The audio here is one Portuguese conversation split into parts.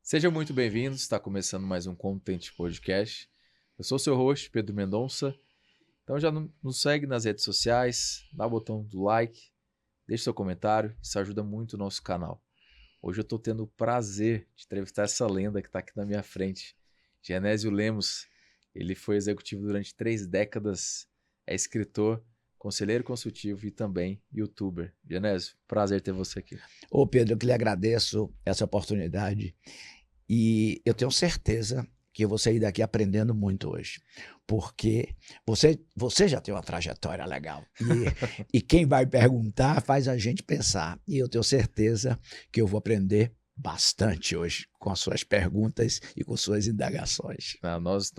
Sejam muito bem-vindos, está começando mais um Content Podcast. Eu sou o seu host, Pedro Mendonça. Então já nos segue nas redes sociais, dá o botão do like, deixe seu comentário, isso ajuda muito o nosso canal. Hoje eu estou tendo o prazer de entrevistar essa lenda que está aqui na minha frente, Genésio Lemos. Ele foi executivo durante 3 décadas, é escritor, conselheiro consultivo e também youtuber. Genésio, prazer ter você aqui. Ô Pedro, eu que lhe agradeço essa oportunidade e eu tenho certeza que eu vou sair daqui aprendendo muito hoje, porque você já tem uma trajetória legal e quem vai perguntar faz a gente pensar, e eu tenho certeza que eu vou aprender bastante hoje com as suas perguntas e com suas indagações. Ah, nós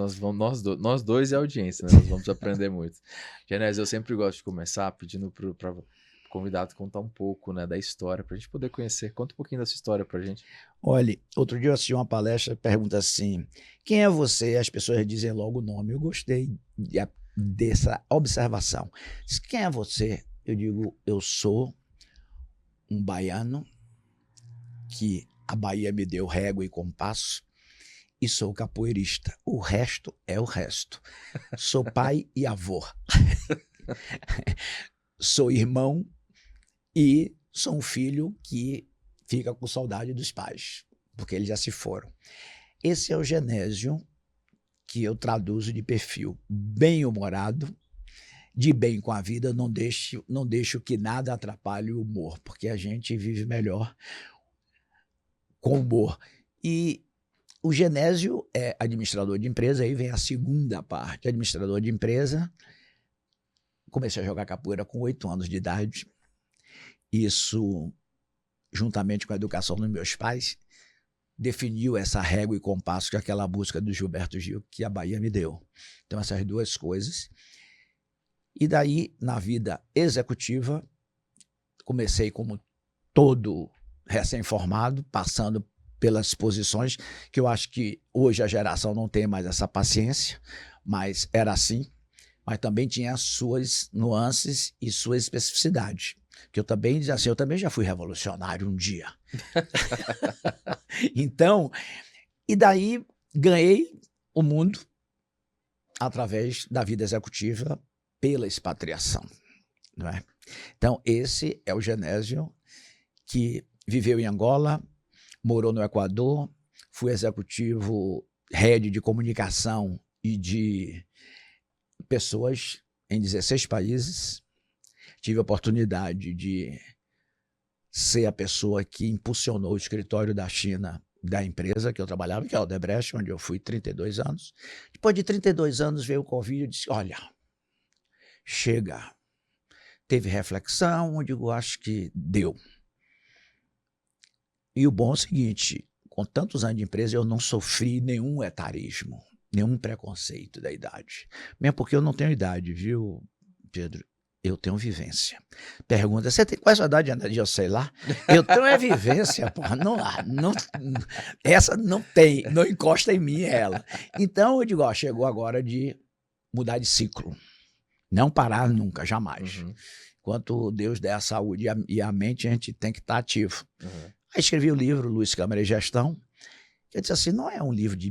dois e a audiência, né? Nós vamos aprender muito. Genésio, eu sempre gosto de começar pedindo para o convidado contar um pouco, né, da história, para a gente poder conhecer. Conta um pouquinho dessa história para a gente. Olha, outro dia eu assisti uma palestra que pergunta assim: quem é você? As pessoas dizem logo o nome. Eu gostei dessa observação. Diz, quem é você? Eu digo, eu sou um baiano que a Bahia me deu régua e compasso e sou capoeirista. O resto é o resto. Sou pai e avô. Sou irmão e sou um filho que fica com saudade dos pais, porque eles já se foram. Esse é o Genésio que eu traduzo de perfil bem-humorado, de bem com a vida, não deixo que nada atrapalhe o humor, porque a gente vive melhor com humor. E o Genésio é administrador de empresa, aí vem a segunda parte. Administrador de empresa, comecei a jogar capoeira com 8 anos de idade. Isso, juntamente com a educação dos meus pais, definiu essa régua e compasso que aquela música do Gilberto Gil que a Bahia me deu. Então essas duas coisas. E daí, na vida executiva, comecei como todo recém-formado, passando pelas posições que eu acho que hoje a geração não tem mais essa paciência, mas era assim. Mas também tinha as suas nuances e sua especificidade. Que eu também dizia assim, eu também já fui revolucionário um dia. Então, e daí ganhei o mundo através da vida executiva pela expatriação, não é? Então, esse é o Genésio que viveu em Angola, morou no Equador, fui executivo head de comunicação e de pessoas em 16 países. Tive a oportunidade de ser a pessoa que impulsionou o escritório da China da empresa que eu trabalhava, que é a Odebrecht, onde eu fui 32 anos. Depois de 32 anos veio o Covid e disse, olha, chega. Teve reflexão, eu digo, acho que deu. E o bom é o seguinte, com tantos anos de empresa eu não sofri nenhum etarismo, nenhum preconceito da idade. Mesmo porque eu não tenho idade, viu, Pedro? Eu tenho vivência. Pergunta, você tem qual é a sua idade? Eu sei lá. Eu tenho vivência, porra. Essa não tem, não encosta em mim ela. Então eu digo, ó, chegou agora de mudar de ciclo. Não parar nunca, jamais. Uhum. Enquanto Deus der a saúde e a mente, a gente tem que estar ativo. Uhum. Aí escrevi o livro Luz, Câmara e Gestão, que eu disse assim, não é um livro de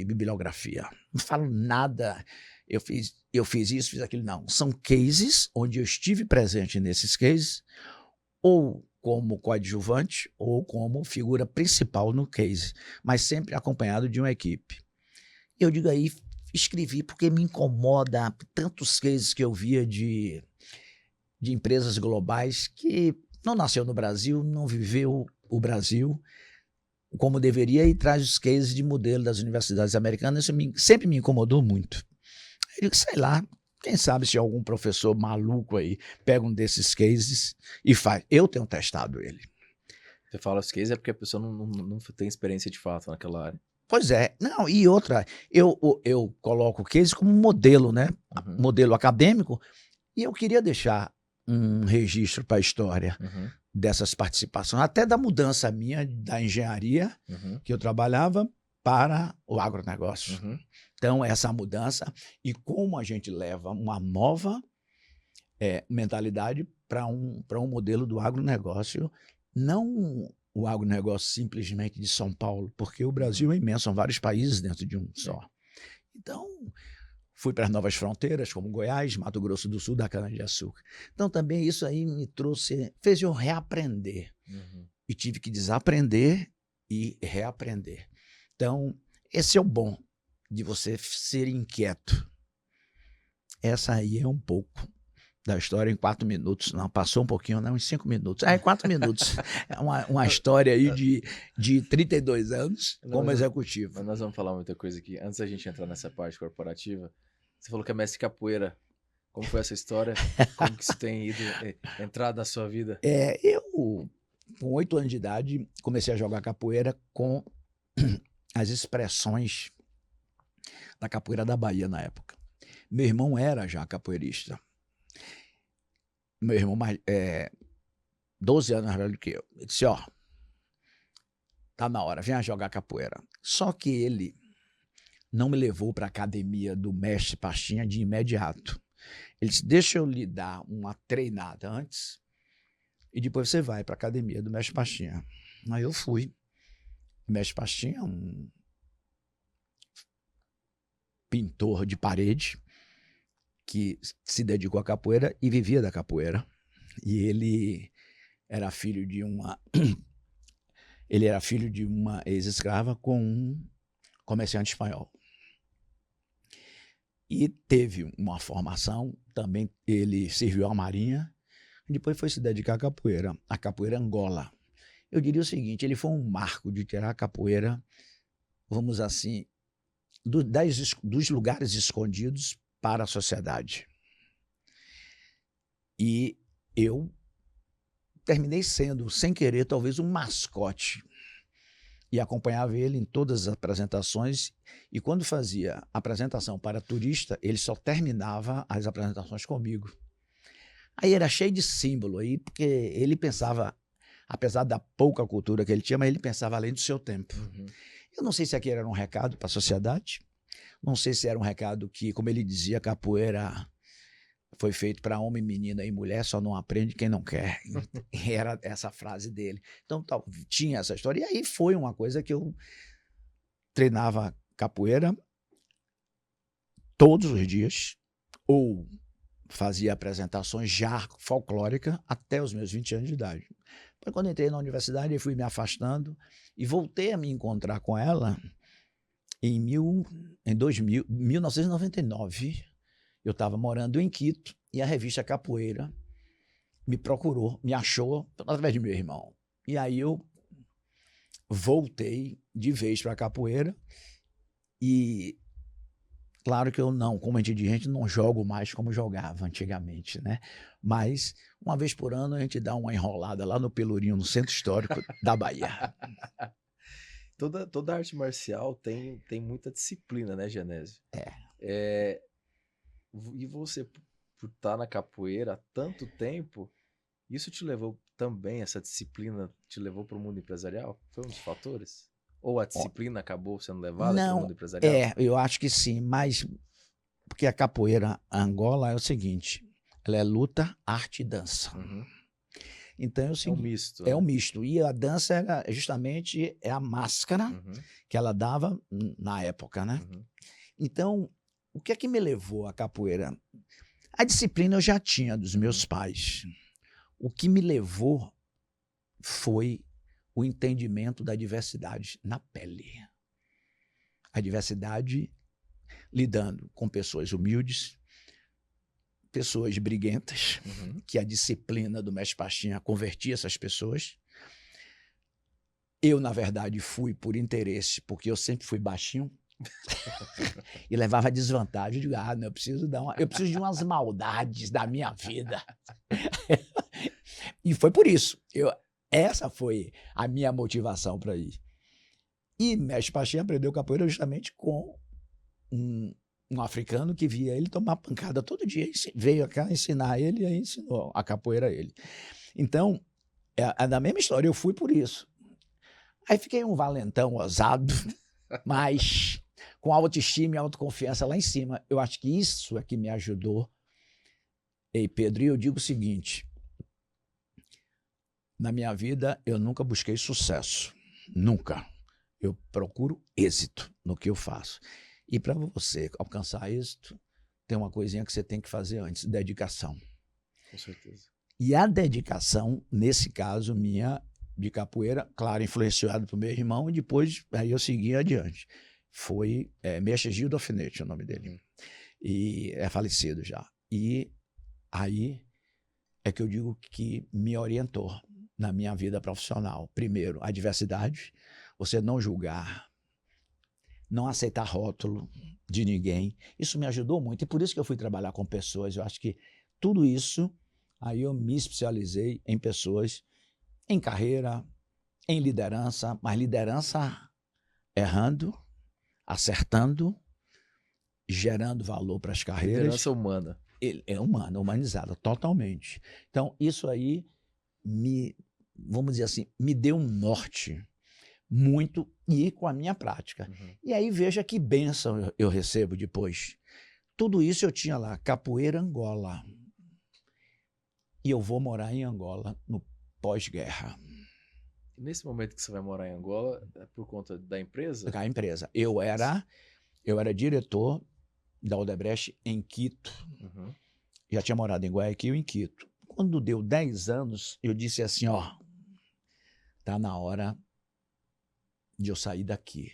bibliografia. Não falo nada, eu fiz isso, fiz aquilo, não. São cases onde eu estive presente nesses cases, ou como coadjuvante, ou como figura principal no case, mas sempre acompanhado de uma equipe. Eu digo aí, escrevi porque me incomoda tantos cases que eu via de empresas globais que não nasceu no Brasil, não viveu o Brasil como deveria e traz os cases de modelo das universidades americanas. Isso sempre me incomodou muito. Eu digo, sei lá, quem sabe se algum professor maluco aí pega um desses cases e faz. Eu tenho testado ele. Você fala os cases é porque a pessoa não tem experiência de fato naquela área. Pois é. Não, e outra, eu coloco o case como modelo, né? Uhum. Modelo acadêmico, e eu queria deixar um registro para a história dessas participações, até da mudança minha da engenharia que eu trabalhava para o agronegócio. Então, essa mudança e como a gente leva uma nova mentalidade para um modelo do agronegócio, não o agronegócio simplesmente de São Paulo, porque o Brasil é imenso, são vários países dentro de um só. Então, fui para as novas fronteiras, como Goiás, Mato Grosso do Sul, da cana-de-açúcar. Então, também isso aí me trouxe, fez eu reaprender. E tive que desaprender e reaprender. Então, esse é o bom de você ser inquieto. Essa aí é um pouco da história em 4 minutos. Não, passou um pouquinho, não, em 5 minutos. É 4 minutos. É uma história aí de 32 anos como executivo. Mas nós vamos falar muita coisa aqui. Antes da gente entrar nessa parte corporativa, você falou que é mestre capoeira. Como foi essa história? Como que isso tem entrado na sua vida? Eu, com 8 anos de idade, comecei a jogar capoeira com as expressões da capoeira da Bahia na época. Meu irmão era já capoeirista. Meu irmão, 12 anos mais velho do que eu. Ele disse, tá na hora, venha jogar capoeira. Só que ele não me levou para a academia do mestre Pastinha de imediato. Ele disse, deixa eu lhe dar uma treinada antes e depois você vai para a academia do mestre Pastinha. Aí eu fui. O mestre Pastinha é um pintor de parede que se dedicou à capoeira e vivia da capoeira. E ele era filho de uma ex-escrava com um comerciante espanhol. E teve uma formação, também ele serviu à marinha, e depois foi se dedicar à capoeira Angola. Eu diria o seguinte, ele foi um marco de tirar a capoeira, vamos assim, dos lugares escondidos para a sociedade. E eu terminei sendo, sem querer, talvez um mascote. E acompanhava ele em todas as apresentações. E quando fazia apresentação para turista, ele só terminava as apresentações comigo. Aí era cheio de símbolo aí, porque ele pensava, apesar da pouca cultura que ele tinha, mas ele pensava além do seu tempo. Eu não sei se aquilo era um recado para a sociedade, não sei se era um recado que, como ele dizia, capoeira foi feito para homem, menina e mulher, só não aprende quem não quer. Era essa frase dele. Então, tinha essa história. E aí foi uma coisa que eu treinava capoeira todos os dias, ou fazia apresentações já folclóricas até os meus 20 anos de idade. Depois, quando entrei na universidade, eu fui me afastando e voltei a me encontrar com ela em 1999. Eu estava morando em Quito e a revista Capoeira me procurou, me achou através de meu irmão. E aí eu voltei de vez para a capoeira e claro que eu não, como gente, não jogo mais como jogava antigamente, né? Mas uma vez por ano a gente dá uma enrolada lá no Pelourinho, no Centro Histórico da Bahia. Toda arte marcial tem muita disciplina, né, Genésio? E você, por estar na capoeira há tanto tempo, isso te levou também, essa disciplina te levou para o mundo empresarial? Foi um dos fatores? Ou a disciplina acabou sendo levada para o mundo empresarial? Eu acho que sim, mas porque a capoeira Angola é o seguinte, ela é luta, arte e dança. Então é o seguinte, um misto. É um misto. E a dança era justamente a máscara que ela dava na época, né? Então, o que é que me levou à capoeira? A disciplina eu já tinha dos meus pais. O que me levou foi o entendimento da diversidade na pele. A diversidade lidando com pessoas humildes, pessoas briguentas, que a disciplina do mestre Pastinha convertia essas pessoas. Eu, na verdade, fui por interesse, porque eu sempre fui baixinho e levava desvantagem. Eu digo, não, eu preciso de umas maldades da minha vida. E foi por isso. Essa foi a minha motivação para ir. E mestre Pastinha aprendeu capoeira justamente com um africano que via ele tomar pancada todo dia. Veio cá ensinar ele e aí ensinou a capoeira a ele. Então, é da mesma história, eu fui por isso. Aí fiquei um valentão ousado, mas com autoestima e autoconfiança lá em cima. Eu acho que isso é que me ajudou. Ei, Pedro, e eu digo o seguinte, Na minha vida, eu nunca busquei sucesso. Nunca. Eu procuro êxito no que eu faço. E para você alcançar êxito, tem uma coisinha que você tem que fazer antes, dedicação. Com certeza. E a dedicação, nesse caso, minha, de capoeira, claro, influenciado pelo meu irmão, e depois aí eu segui adiante. Foi Mestre Gildo Alfinete, o nome dele. E é falecido já. E aí é que eu digo que me orientou na minha vida profissional. Primeiro, a diversidade, você não julgar, não aceitar rótulo de ninguém. Isso me ajudou muito e por isso que eu fui trabalhar com pessoas. Eu acho que tudo isso, aí eu me especializei em pessoas, em carreira, em liderança, mas liderança errando, acertando, gerando valor para as carreiras. Liderança humana. É humana, humanizada, totalmente. Então, isso aí me, vamos dizer assim, me deu um norte muito e com a minha prática. E aí veja que bênção eu recebo depois. Tudo isso eu tinha lá, Capoeira Angola. E eu vou morar em Angola no pós-guerra. Nesse momento que você vai morar em Angola, é por conta da empresa? A empresa. Eu era diretor da Odebrecht em Quito. Já tinha morado em Guayaquil, em Quito. Quando deu 10 anos, eu disse assim, ó, tá na hora de eu sair daqui.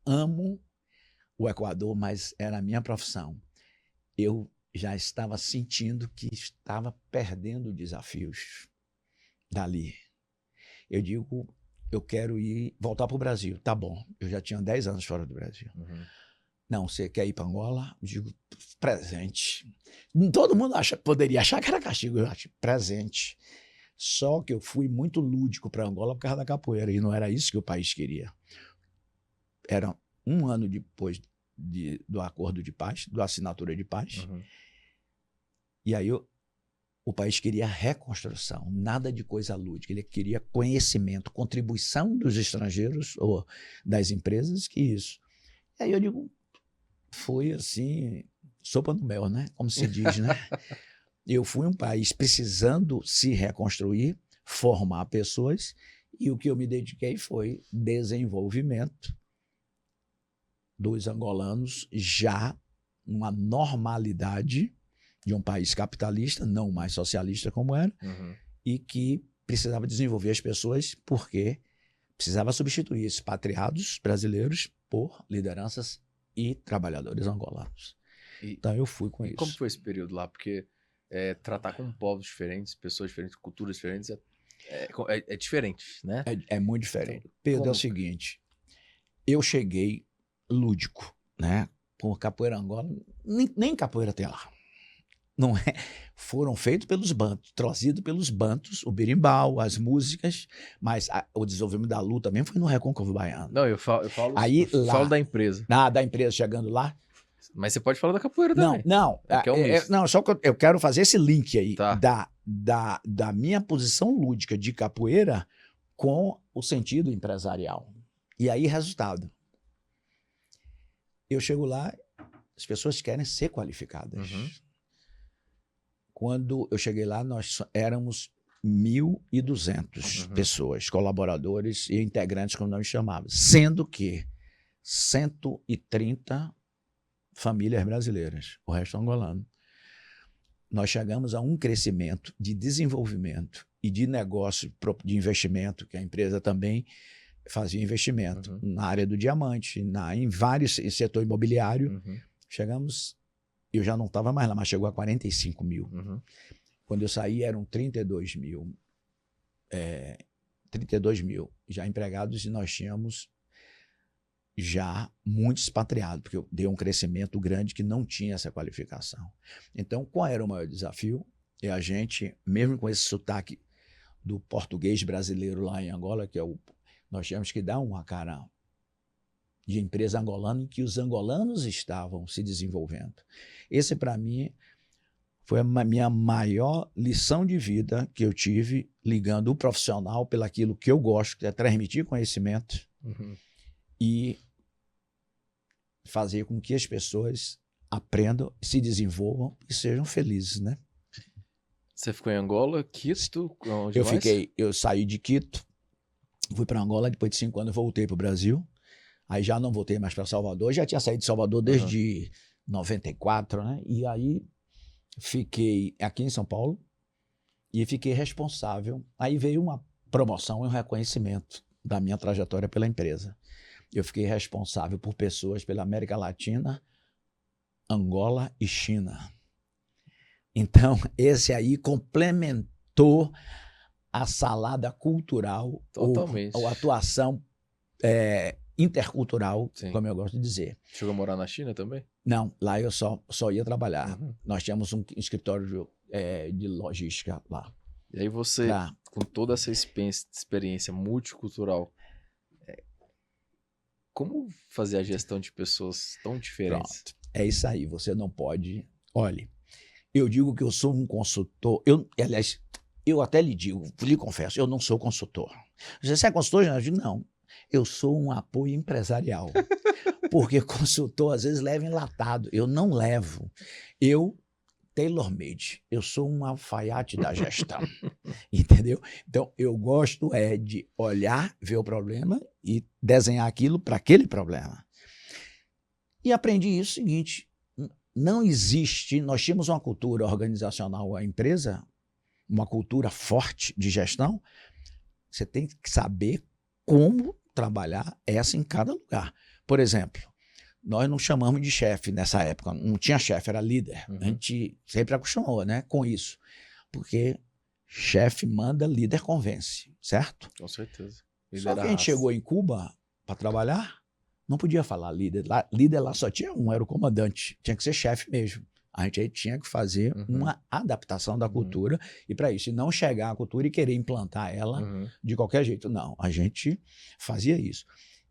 Amo o Equador, mas era a minha profissão. Eu já estava sentindo que estava perdendo desafios dali. Eu digo, eu quero voltar para o Brasil. Tá bom, eu já tinha 10 anos fora do Brasil. Não, você quer ir para Angola? Eu digo, presente. Todo mundo poderia achar que era castigo, eu acho, presente. Só que eu fui muito lúdico para Angola por causa da capoeira, e não era isso que o país queria. Era um ano depois do acordo de paz, da assinatura de paz, e aí o país queria reconstrução, nada de coisa lúdica, ele queria conhecimento, contribuição dos estrangeiros ou das empresas, que isso. E aí eu digo, foi assim, sopa no mel, né? Como se diz, né? Eu fui um país precisando se reconstruir, formar pessoas, e o que eu me dediquei foi desenvolvimento dos angolanos, já numa normalidade de um país capitalista, não mais socialista como era, e que precisava desenvolver as pessoas porque precisava substituir expatriados brasileiros por lideranças e trabalhadores angolanos. Então eu fui com isso. Como foi esse período lá? Porque tratar com povos diferentes, pessoas diferentes, culturas diferentes é diferente, né? É muito diferente. Então, Pedro, é o seguinte, eu cheguei lúdico, né? Com capoeira Angola, nem capoeira tem lá. Não é? Foram feitos pelos bantos, trazidos pelos bantos, o berimbau, as músicas, mas o desenvolvimento da luta também foi no Recôncavo Baiano. Não, eu falo Lá, da empresa. Da empresa chegando lá. Mas você pode falar da capoeira também. Não. Não, só que eu quero fazer esse link aí da minha posição lúdica de capoeira com o sentido empresarial. E aí, resultado. Eu chego lá, as pessoas querem ser qualificadas. Quando eu cheguei lá, nós éramos 1.200 pessoas, colaboradores e integrantes, como nós chamávamos, sendo que 130 famílias brasileiras, o resto angolano. Nós chegamos a um crescimento de desenvolvimento e de negócio, de investimento, que a empresa também fazia investimento na área do diamante, em vários setor imobiliário. Chegamos, eu já não estava mais lá, mas chegou a 45 mil. Quando eu saí eram 32 mil. 32 mil já empregados, e nós tínhamos já muitos expatriados, porque deu um crescimento grande que não tinha essa qualificação. Então, qual era o maior desafio? É a gente, mesmo com esse sotaque do português brasileiro lá em Angola, nós tínhamos que dar uma cara de empresa angolana em que os angolanos estavam se desenvolvendo. Esse, para mim, foi a minha maior lição de vida que eu tive, ligando o profissional pelaquilo que eu gosto, que é transmitir conhecimento e fazer com que as pessoas aprendam, se desenvolvam e sejam felizes, né? Você ficou em Angola, Quito, onde mais? Eu saí de Quito, fui para Angola, depois de 5 anos eu voltei para o Brasil. Aí já não voltei mais para Salvador, já tinha saído de Salvador desde 94, né? E aí fiquei aqui em São Paulo e fiquei responsável. Aí veio uma promoção e um reconhecimento da minha trajetória pela empresa. Eu fiquei responsável por pessoas pela América Latina, Angola e China. Então, esse aí complementou a salada cultural ou atuação intercultural, Sim. como eu gosto de dizer. Chegou a morar na China também? Não, lá eu só ia trabalhar. Nós tínhamos um escritório de logística lá. E aí você, com toda essa experiência multicultural, como fazer a gestão de pessoas tão diferentes? Pronto, é isso aí, você não pode... Olhe, eu digo que eu sou um consultor, aliás, eu até lhe confesso, eu não sou consultor. Você é consultor, Jornal? Eu digo, não. Eu sou um apoio empresarial. Porque consultor, às vezes, leva enlatado. Eu não levo. Eu, tailor-made, eu sou um alfaiate da gestão. Entendeu? Então, eu gosto de olhar, ver o problema e desenhar aquilo para aquele problema. E aprendi isso, o seguinte, não existe, nós tínhamos uma cultura organizacional, a empresa, uma cultura forte de gestão, você tem que saber como trabalhar essa em cada lugar. Por exemplo, nós não chamamos de chefe nessa época, não tinha chefe, era líder. A gente sempre acostumou, né, com isso. Porque chefe manda, líder convence, certo? Com certeza. Só que a gente chegou em Cuba para trabalhar, não podia falar líder. Líder lá só tinha um, era o comandante. Tinha que ser chefe mesmo. A gente aí tinha que fazer uma adaptação da cultura e para isso, e não chegar à cultura e querer implantar ela de qualquer jeito. Não, a gente fazia isso.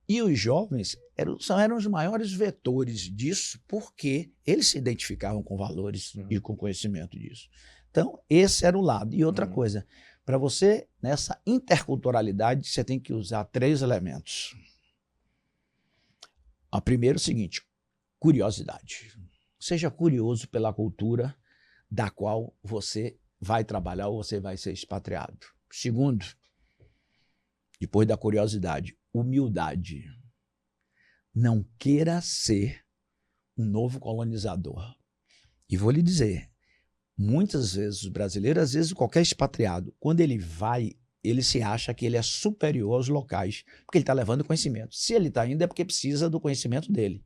E os jovens eram os maiores vetores disso porque eles se identificavam com valores e com conhecimento disso. Então, esse era o lado. E outra coisa, para você, nessa interculturalidade, você tem que usar 3 elementos. O primeiro é o seguinte, curiosidade. Seja curioso pela cultura da qual você vai trabalhar ou você vai ser expatriado. Segundo, depois da curiosidade, humildade. Não queira ser um novo colonizador. E vou lhe dizer, muitas vezes os brasileiros, às vezes qualquer expatriado, quando ele vai, ele se acha que ele é superior aos locais, porque ele está levando conhecimento. Se ele está indo é porque precisa do conhecimento dele.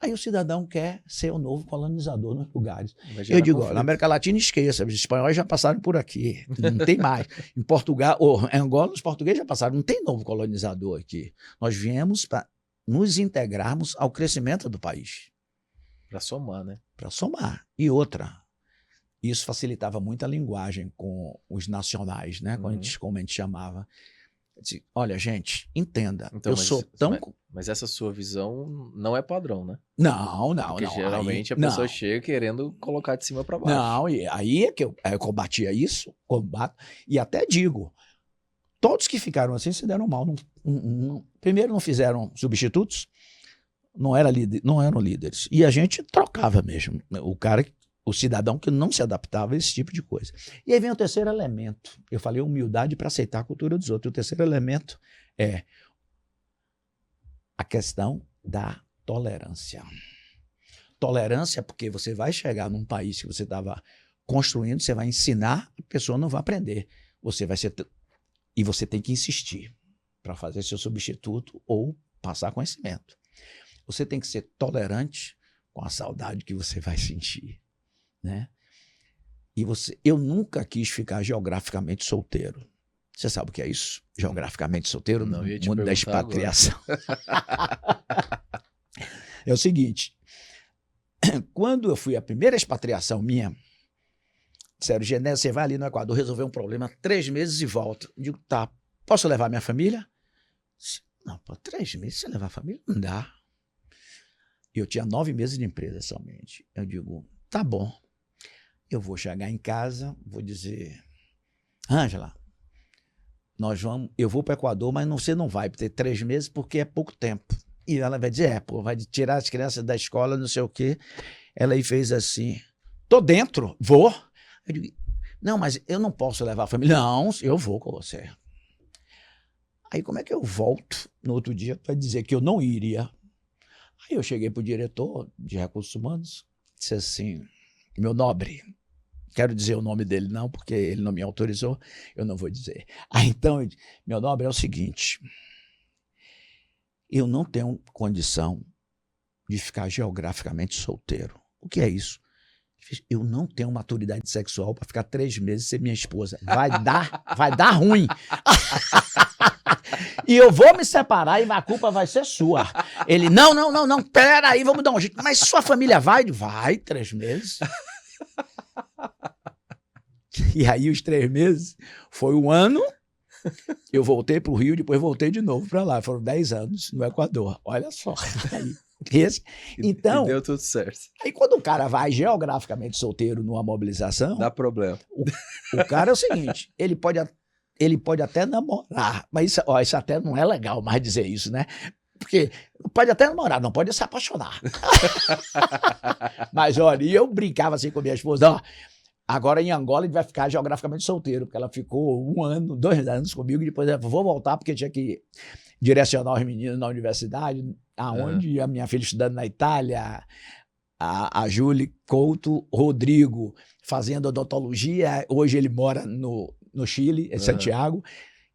Aí o cidadão quer ser o novo colonizador nos lugares. Eu digo, ó, na América Latina esqueça, os espanhóis já passaram por aqui, não tem mais. Em Portugal, ou em Angola, os portugueses já passaram, não tem novo colonizador aqui. Nós viemos para nos integrarmos ao crescimento do país. Para somar, né? Para somar. E outra, isso facilitava muito a linguagem com os nacionais, né? Como a gente chamava. Disse, olha, gente, entenda, então, eu sou tão... Mas essa sua visão não é padrão, né? Não. Porque geralmente a pessoa chega querendo colocar de cima para baixo. Não, e aí é que eu combatia isso, e até digo, todos que ficaram assim se deram mal. Primeiro não fizeram substitutos, não eram líderes, e a gente trocava mesmo, o cidadão que não se adaptava a esse tipo de coisa. E aí vem o terceiro elemento. Eu falei humildade para aceitar a cultura dos outros. O terceiro elemento é a questão da tolerância. Tolerância porque você vai chegar num país que você estava construindo, você vai ensinar, a pessoa não vai aprender. E você tem que insistir para fazer seu substituto ou passar conhecimento. Você tem que ser tolerante com a saudade que você vai sentir. Né? E eu nunca quis ficar geograficamente solteiro. Você sabe o que é isso? Geograficamente solteiro no mundo da expatriação. É o seguinte, quando eu fui a primeira expatriação minha, disseram, Genésio, você vai ali no Equador resolver um problema, 3 meses e volta. Eu digo, tá, posso levar minha família? Não, 3 meses você levar a família? Não dá. Eu tinha 9 meses de empresa somente. Eu digo, tá bom. Eu vou chegar em casa, vou dizer, Ângela, eu vou para o Equador, mas você não vai ter 3 meses porque é pouco tempo. E ela vai dizer, vai tirar as crianças da escola, não sei o quê. Ela aí fez assim, tô dentro, vou. Eu digo, Não, mas eu não posso levar a família. Não, eu vou com você. Aí como é que eu volto no outro dia para dizer que eu não iria? Aí eu cheguei para o diretor de recursos humanos, disse assim, meu nobre, quero dizer o nome dele não, porque ele não me autorizou, eu não vou dizer. Aí então, meu nobre, é o seguinte, eu não tenho condição de ficar geograficamente solteiro. O que é isso? Eu não tenho maturidade sexual para ficar 3 meses sem minha esposa. Vai dar ruim. E eu vou me separar e a culpa vai ser sua. Ele, não, pera aí, vamos dar um jeito. Mas sua família vai? Vai, 3 meses. E aí os 3 meses, foi 1 ano, eu voltei para o Rio, depois voltei de novo para lá. Foram 10 anos no Equador. Olha só. Então, e deu tudo certo. Aí quando o cara vai geograficamente solteiro numa mobilização... Dá problema. O cara é o seguinte, ele pode até namorar, mas isso até não é legal mais dizer isso, né? Porque pode até namorar, não pode se apaixonar. Mas olha, e eu brincava assim com a minha esposa, ó, agora em Angola ele vai ficar geograficamente solteiro, porque ela ficou 1 ano, 2 anos comigo, e depois ela falou, vou voltar porque tinha que direcionar os meninos na universidade, aonde a minha filha estudando na Itália, a Júlia Couto, Rodrigo fazendo odontologia, hoje ele mora no Chile, em Santiago,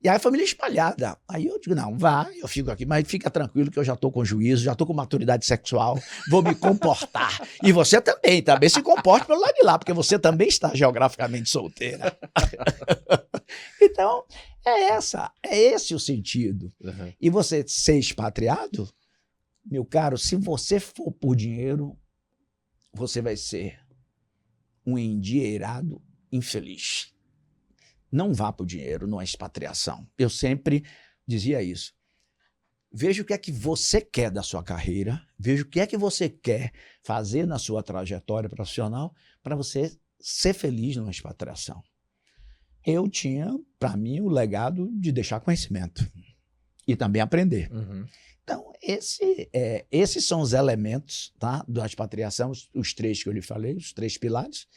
e aí a família espalhada. Aí eu digo, não, vai, eu fico aqui, mas fica tranquilo que eu já estou com juízo, já estou com maturidade sexual, vou me comportar. E você também se comporte pelo lado de lá, porque você também está geograficamente solteira. Então, é esse o sentido. E você ser expatriado, meu caro, se você for por dinheiro, você vai ser um endinheirado infeliz. Não vá por dinheiro numa expatriação. Eu sempre dizia isso. Veja o que é que você quer da sua carreira, veja o que é que você quer fazer na sua trajetória profissional para você ser feliz numa expatriação. Eu tinha, para mim, o legado de deixar conhecimento e também aprender. Então, esses são os elementos, tá, da expatriação, os 3 que eu lhe falei, os 3 pilares.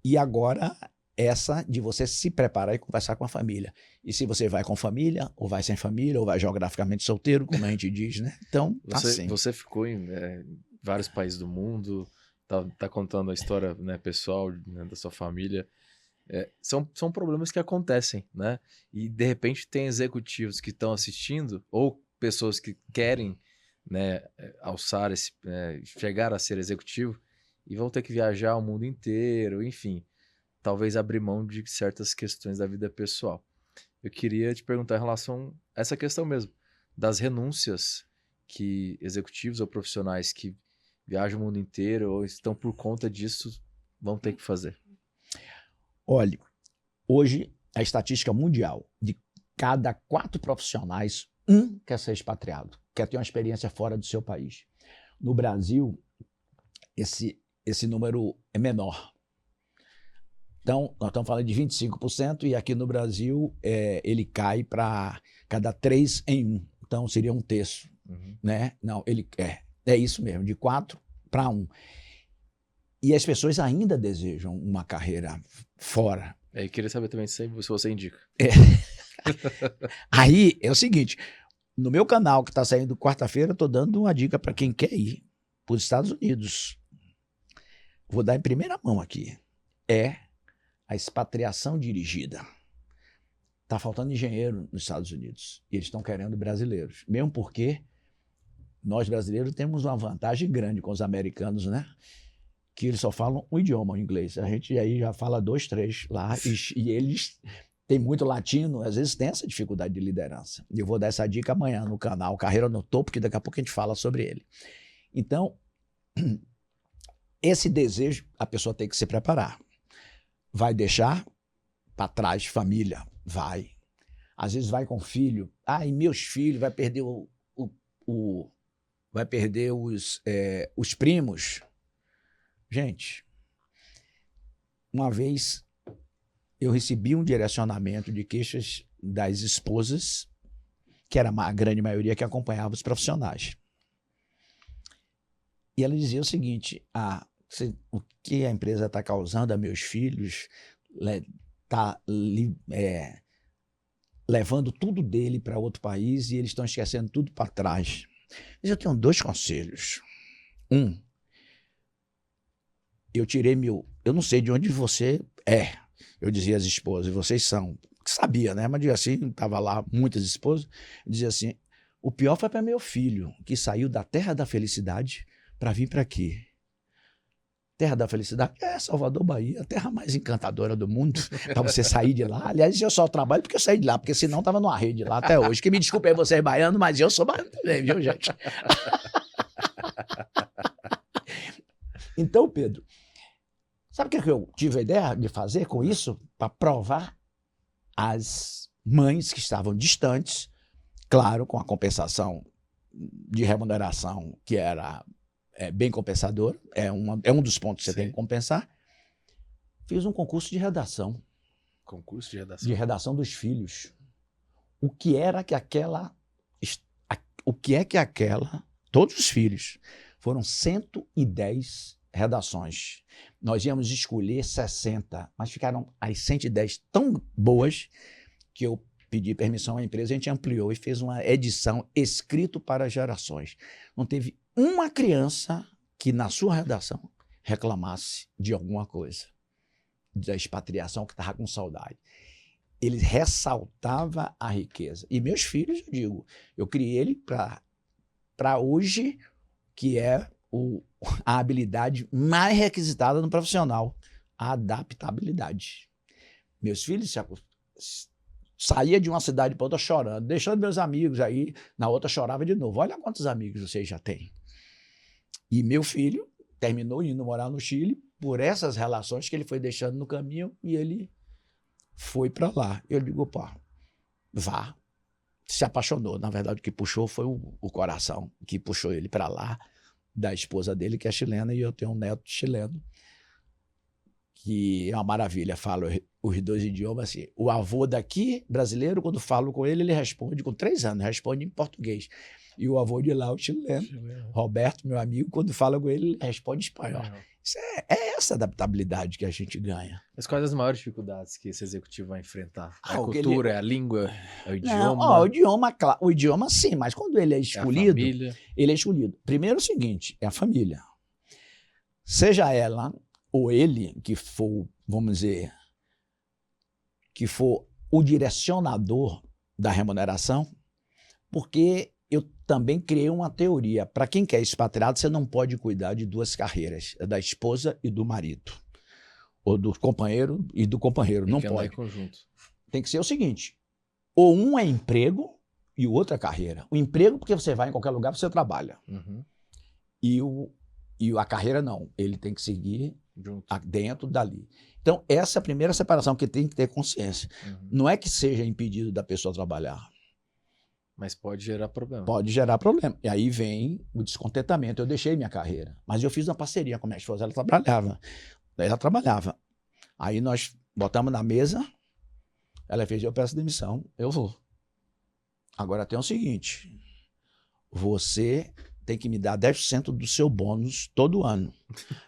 E agora, essa de você se preparar e conversar com a família. E se você vai com família, ou vai sem família, ou vai geograficamente solteiro, como a gente diz, né? Então, assim. Você ficou em vários países do mundo, tá contando a história, né, pessoal, né, da sua família. São problemas que acontecem, né? E, de repente, tem executivos que estão assistindo, ou pessoas que querem, né, alçar chegar a ser executivo e vão ter que viajar o mundo inteiro, enfim, talvez abrir mão de certas questões da vida pessoal. Eu queria te perguntar em relação a essa questão mesmo, das renúncias que executivos ou profissionais que viajam o mundo inteiro ou estão por conta disso vão ter que fazer. Olha, hoje a estatística mundial, de cada 4 profissionais, 1 quer ser expatriado, quer ter uma experiência fora do seu país. No Brasil, esse número é menor. Então, nós estamos falando de 25%, e aqui no Brasil ele cai para cada 3 em 1. Então, seria 1/3. Né? Não, é isso mesmo, de 4 para 1. E as pessoas ainda desejam uma carreira fora. Eu queria saber também se você indica. Aí é o seguinte, no meu canal que está saindo quarta-feira, eu estou dando uma dica para quem quer ir para os Estados Unidos. Vou dar em primeira mão aqui. A expatriação dirigida. Está faltando engenheiro nos Estados Unidos. E eles estão querendo brasileiros. Mesmo porque nós brasileiros temos uma vantagem grande com os americanos, né? Que eles só falam um idioma, o inglês. A gente aí já fala 2, 3 lá. E eles têm muito latino, às vezes tem essa dificuldade de liderança. E eu vou dar essa dica amanhã no canal Carreira no Topo, que daqui a pouco a gente fala sobre ele. Então, esse desejo, a pessoa tem que se preparar. Vai deixar para trás família? Vai. Às vezes vai com filho. E meus filhos, vai perder vai perder os primos. Gente, uma vez eu recebi um direcionamento de queixas das esposas, que era a grande maioria que acompanhava os profissionais. E ela dizia o seguinte, o que a empresa está causando a meus filhos está levando tudo dele para outro país e eles estão esquecendo tudo para trás. Mas eu tenho 2 conselhos. Eu tirei eu não sei de onde você é. Eu dizia às esposas, vocês são. Sabia, né? Mas assim, estava lá muitas esposas. Eu dizia assim, o pior foi para meu filho, que saiu da terra da felicidade para vir para aqui. Terra da felicidade é Salvador, Bahia, a terra mais encantadora do mundo, para você sair de lá. Aliás, eu só trabalho porque eu saí de lá, porque senão estava numa rede lá até hoje. Que me desculpe aí vocês baianos, mas eu sou baiano também, viu, gente? Então, Pedro, sabe o que eu tive a ideia de fazer com isso? Para provar às mães que estavam distantes, claro, com a compensação de remuneração que era bem compensador, é um dos pontos que você tem que compensar. Fiz um concurso de redação. Concurso de redação? De redação dos filhos. O que era que aquela... Todos os filhos. Foram 110 redações. Nós íamos escolher 60, mas ficaram as 110 tão boas que eu pedi permissão à empresa, a gente ampliou e fez uma edição escrito para gerações. Não teve uma criança que na sua redação reclamasse de alguma coisa, da expatriação, que estava com saudade. Ele ressaltava a riqueza. E meus filhos, eu digo, eu criei ele para hoje, que é a habilidade mais requisitada no profissional, a adaptabilidade. Meus filhos saía de uma cidade para outra chorando, deixando meus amigos aí, na outra chorava de novo. Olha quantos amigos vocês já têm. E meu filho terminou indo morar no Chile por essas relações que ele foi deixando no caminho e ele foi para lá. Eu digo, pá, vá. Se apaixonou. Na verdade, o que puxou foi o coração, que puxou ele para lá, da esposa dele, que é chilena, e eu tenho um neto chileno, que é uma maravilha, falo os 2 idiomas assim. O avô daqui, brasileiro, quando falo com ele, ele responde com 3 anos, responde em português. E o avô de lá, o chileno, Roberto, meu amigo, quando fala com ele responde em espanhol. Isso é essa adaptabilidade que a gente ganha. Mas quais as maiores dificuldades que esse executivo vai enfrentar? É a cultura, é a língua, é o idioma? Não, o idioma sim, mas quando ele é escolhido, ele é escolhido. Primeiro é o seguinte, é a família. Seja ela ou ele que for, vamos dizer, que for o direcionador da remuneração, porque eu também criei uma teoria. Para quem quer expatriado, você não pode cuidar de 2 carreiras, da esposa e do marido, ou do companheiro e do companheiro. Não pode. Em conjunto. Tem que ser o seguinte, ou um é emprego e o outro é carreira. O emprego, porque você vai em qualquer lugar, você trabalha. Uhum. E a carreira não, ele tem que seguir dentro dali. Então, essa é a primeira separação que tem que ter consciência. Uhum. Não é que seja impedido da pessoa trabalhar. Mas pode gerar problema. Pode gerar problema. E aí vem o descontentamento. Eu deixei minha carreira, mas eu fiz uma parceria com a minha esposa, ela trabalhava. Aí nós botamos na mesa, ela fez, eu peço demissão, eu vou. Agora tem o seguinte, você tem que me dar 10% do seu bônus todo ano.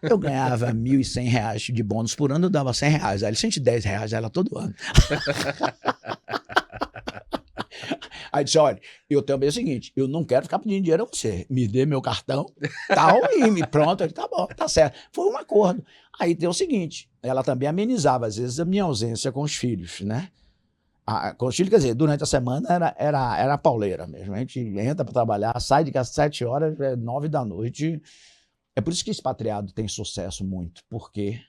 Eu ganhava R$1.100 de bônus por ano, eu dava R$100, aí R$110 ela todo ano. Aí disse, olha, eu também é o seguinte, eu não quero ficar pedindo dinheiro a você, me dê meu cartão, tal, e pronto, ele, tá bom, tá certo. Foi um acordo. Aí tem o seguinte, ela também amenizava, às vezes, a minha ausência com os filhos, né? Com os filhos, quer dizer, durante a semana era pauleira mesmo. A gente entra para trabalhar, sai de casa às 7 horas, 9 da noite. É por isso que expatriado tem sucesso muito, porque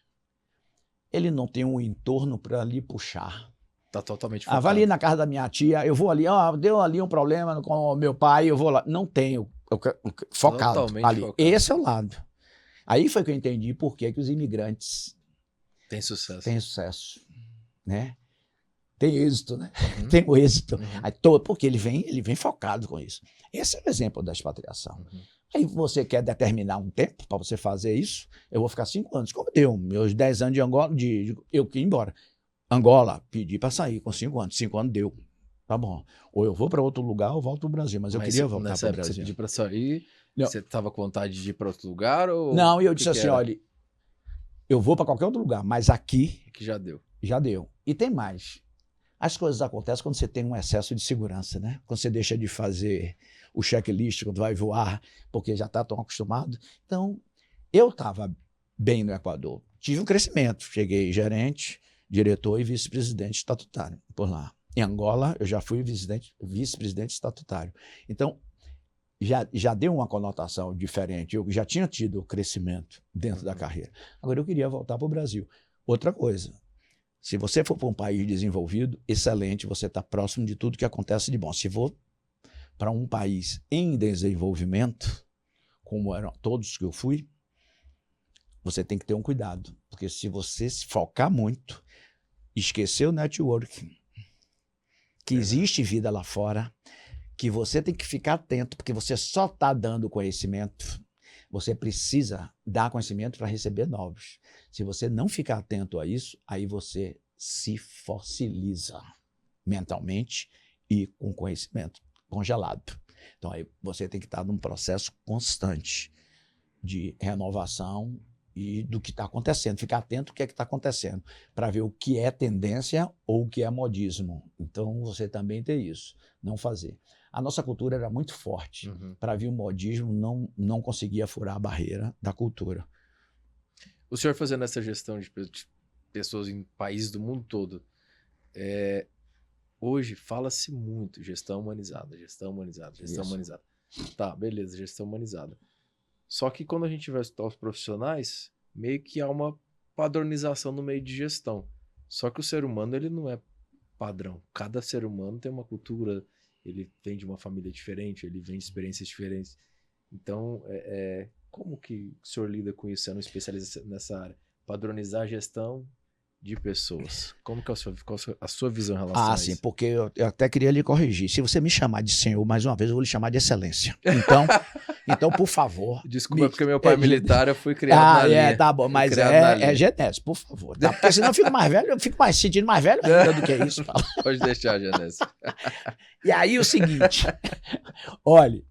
ele não tem um entorno para lhe puxar. Tá totalmente focado. Vai ali na casa da minha tia, eu vou ali, deu ali um problema com o meu pai, eu vou lá. Não tenho, focado Totalmente ali. Focado. Esse é o lado. Aí foi que eu entendi por que os imigrantes têm sucesso. Têm sucesso, né? Tem êxito, né? Uhum. Tem o êxito. Uhum. Aí, porque ele vem focado com isso. Esse é o exemplo da expatriação. Uhum. Aí você quer determinar um tempo para você fazer isso, eu vou ficar 5 anos. Como deu? Meus 10 anos de Angola, eu que ia embora. Angola, pedi para sair com 5 anos. 5 anos deu. Tá bom. Ou eu vou para outro lugar ou volto para o Brasil. Mas eu queria voltar para o Brasil. Você pediu para sair, não. Você estava com vontade de ir para outro lugar? Ou não, e eu disse assim, olha, Eu vou para qualquer outro lugar, mas aqui Que já deu. já deu. E tem mais. As coisas acontecem quando você tem um excesso de segurança, né? Quando você deixa de fazer o checklist, quando vai voar, porque já está tão acostumado. Então, eu estava bem no Equador. Tive um crescimento. Cheguei gerente, diretor e vice-presidente estatutário por lá. Em Angola, eu já fui vice-presidente estatutário. Então, já deu uma conotação diferente. Eu já tinha tido crescimento dentro da carreira. Agora, eu queria voltar para o Brasil. Outra coisa, se você for para um país desenvolvido, excelente, você está próximo de tudo que acontece de bom. Se for para um país em desenvolvimento, como eram todos que eu fui, você tem que ter um cuidado. Porque se você se focar muito, esquecer o networking, que existe vida lá fora, que você tem que ficar atento, porque você só está dando conhecimento, você precisa dar conhecimento para receber novos. Se você não ficar atento a isso, aí você se fossiliza mentalmente e com conhecimento congelado. Então aí você tem que estar num processo constante de renovação e do que está acontecendo. Ficar atento ao que é que está acontecendo, para ver o que é tendência ou o que é modismo. Então você também tem isso, não fazer. A nossa cultura era muito forte. Para vir o modismo, não conseguia furar a barreira da cultura. O senhor fazendo essa gestão de pessoas em países do mundo todo, hoje fala-se muito gestão humanizada, gestão humanizada, gestão humanizada. Tá, beleza, gestão humanizada. Só que quando a gente vai estudar os profissionais, meio que há uma padronização no meio de gestão. Só que o ser humano, ele não é padrão. Cada ser humano tem uma cultura, ele vem de uma família diferente, ele vem de experiências diferentes. Então, como que o senhor lida com isso, sendo um especialista nessa área? Padronizar a gestão de pessoas. Como que é a sua visão em relação a isso? Sim, porque eu até queria lhe corrigir. Se você me chamar de senhor mais uma vez, eu vou lhe chamar de excelência. Então por favor. Desculpa, porque meu pai é militar, eu fui criado na linha. Tá bom, mas é Genésio, por favor. Tá? Porque senão eu fico mais velho, eu fico mais sentindo mais velho ainda do que isso. Pode deixar, Genésio. E aí o seguinte, olha,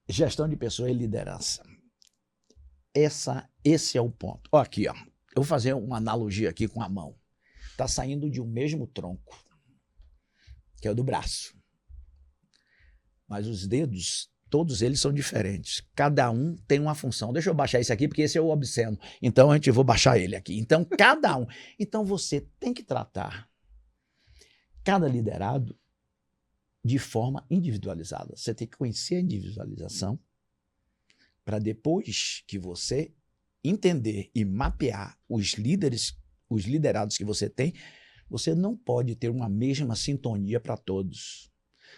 gestão de pessoas e liderança. Esse é o ponto. Ó, aqui, ó. Eu vou fazer uma analogia aqui com a mão. Está saindo de um mesmo tronco, que é o do braço. Mas os dedos, todos eles são diferentes. Cada um tem uma função. Deixa eu baixar esse aqui, porque esse é o obsceno. Então, a gente vou baixar ele aqui. Então, cada um. Então, você tem que tratar cada liderado de forma individualizada. Você tem que conhecer a individualização para depois que você entender e mapear os liderados que você tem, você não pode ter uma mesma sintonia para todos.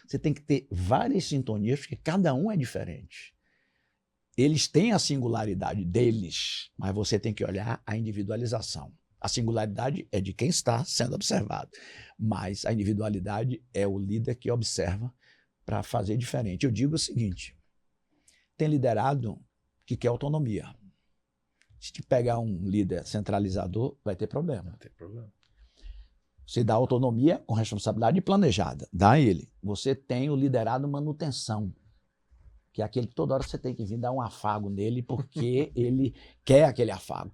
Você tem que ter várias sintonias, porque cada um é diferente. Eles têm a singularidade deles, mas você tem que olhar a individualização. A singularidade é de quem está sendo observado, mas a individualidade é o líder que observa para fazer diferente. Eu digo o seguinte, tem liderado que quer autonomia. Se te pegar um líder centralizador, vai ter problema. Vai ter problema. Você dá autonomia com responsabilidade planejada. Dá a ele. Você tem o liderado manutenção, que é aquele que toda hora você tem que vir dar um afago nele, porque ele quer aquele afago.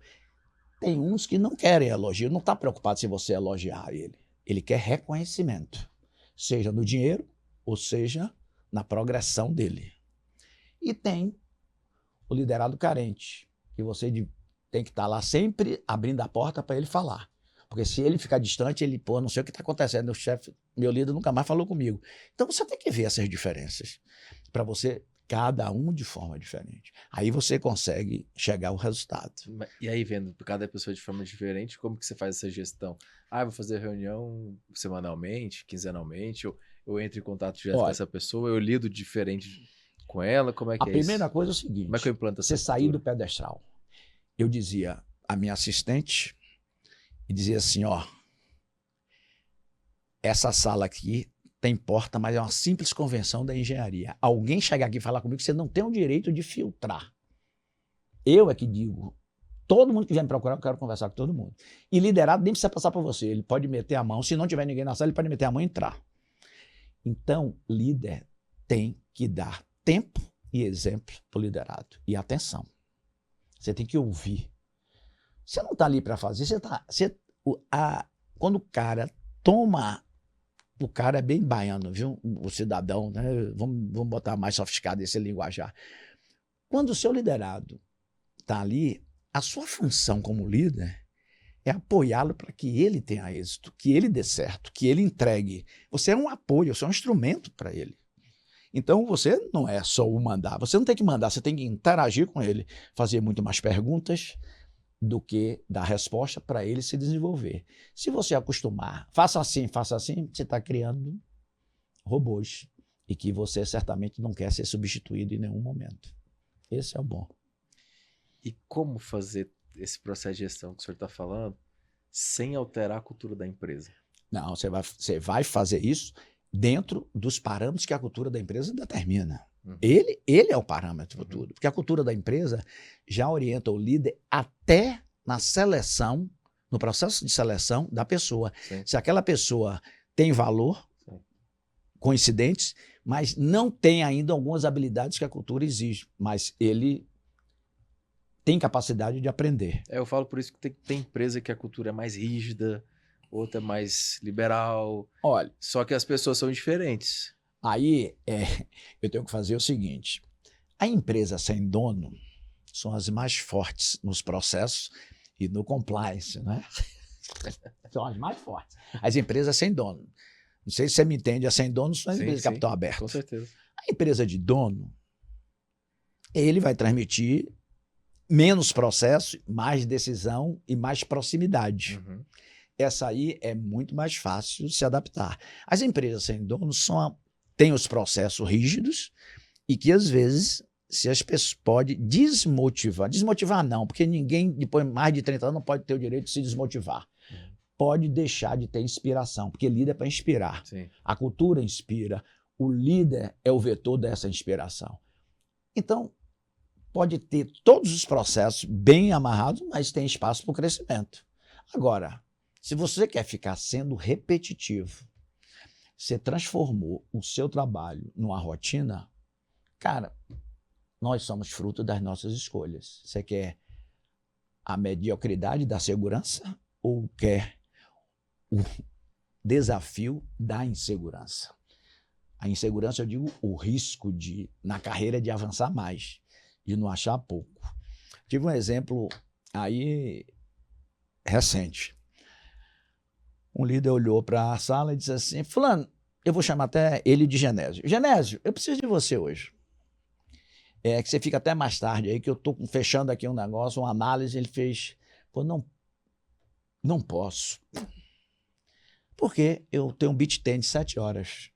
Tem uns que não querem elogio, não está preocupado se você elogiar ele. Ele quer reconhecimento, seja no dinheiro, ou seja na progressão dele. E tem o liderado carente, que você tem que estar lá sempre abrindo a porta para ele falar. Porque se ele ficar distante, ele, não sei o que está acontecendo, o chefe, meu líder nunca mais falou comigo. Então você tem que ver essas diferenças, para você, cada um de forma diferente. Aí você consegue chegar ao resultado. E aí, vendo cada pessoa de forma diferente, como que você faz essa gestão? Vou fazer reunião semanalmente, quinzenalmente, eu entro em contato direto com essa pessoa, eu lido diferente com ela, como é que é isso? A primeira coisa é o seguinte, como é que eu implanto essa você sair do pedestral. Eu dizia à minha assistente, e dizia assim, essa sala aqui tem porta, mas é uma simples convenção da engenharia. Alguém chegar aqui e falar comigo, você não tem o direito de filtrar. Eu é que digo, todo mundo que vier me procurar, eu quero conversar com todo mundo. E liderado nem precisa passar por você, ele pode meter a mão, se não tiver ninguém na sala, ele pode meter a mão e entrar. Então, líder tem que dar tempo e exemplo para o liderado. E atenção, você tem que ouvir. Você não está ali para fazer, quando o cara toma, o cara é bem baiano, viu? O cidadão, né? Vamos botar mais sofisticado esse linguajar. Quando o seu liderado está ali, a sua função como líder é apoiá-lo para que ele tenha êxito, que ele dê certo, que ele entregue. Você é um apoio, você é um instrumento para ele. Então, você não é só o mandar, você não tem que mandar, você tem que interagir com ele, fazer muito mais perguntas do que dar resposta para ele se desenvolver. Se você acostumar, faça assim, você está criando robôs e que você certamente não quer ser substituído em nenhum momento. Esse é o bom. E como fazer esse processo de gestão que o senhor está falando sem alterar a cultura da empresa? Não, você vai fazer isso dentro dos parâmetros que a cultura da empresa determina. Uhum. Ele é o parâmetro para tudo. Porque a cultura da empresa já orienta o líder até na seleção, no processo de seleção da pessoa. Sim. Se aquela pessoa tem valor, sim, coincidentes, mas não tem ainda algumas habilidades que a cultura exige, mas ele tem capacidade de aprender. Eu falo por isso que tem empresa que a cultura é mais rígida, outra é mais liberal. Olha, só que as pessoas são diferentes. Aí eu tenho que fazer o seguinte: a empresa sem dono são as mais fortes nos processos e no compliance, né? São as mais fortes. As empresas sem dono. Não sei se você me entende, as sem dono são as empresas de capital aberto. Com certeza. A empresa de dono, ele vai transmitir menos processo, mais decisão e mais proximidade. Uhum. Essa aí é muito mais fácil de se adaptar. As empresas sem dono têm os processos rígidos e que, às vezes, se as pessoas podem desmotivar. Desmotivar não, porque ninguém, depois de mais de 30 anos, não pode ter o direito de se desmotivar. Pode deixar de ter inspiração, porque líder é para inspirar. Sim. A cultura inspira. O líder é o vetor dessa inspiração. Então, pode ter todos os processos bem amarrados, mas tem espaço para o crescimento. Agora, se você quer ficar sendo repetitivo, você transformou o seu trabalho numa rotina, cara, nós somos fruto das nossas escolhas. Você quer a mediocridade da segurança ou quer o desafio da insegurança? A insegurança, eu digo, o risco na carreira de avançar mais, de não achar pouco. Tive um exemplo aí recente. Um líder olhou para a sala e disse assim: fulano, eu vou chamar até ele de Genésio. Genésio, eu preciso de você hoje. Que você fica até mais tarde aí, que eu estou fechando aqui um negócio, uma análise. Ele fez, pô, não posso. Porque eu tenho um beach tennis 7 horas.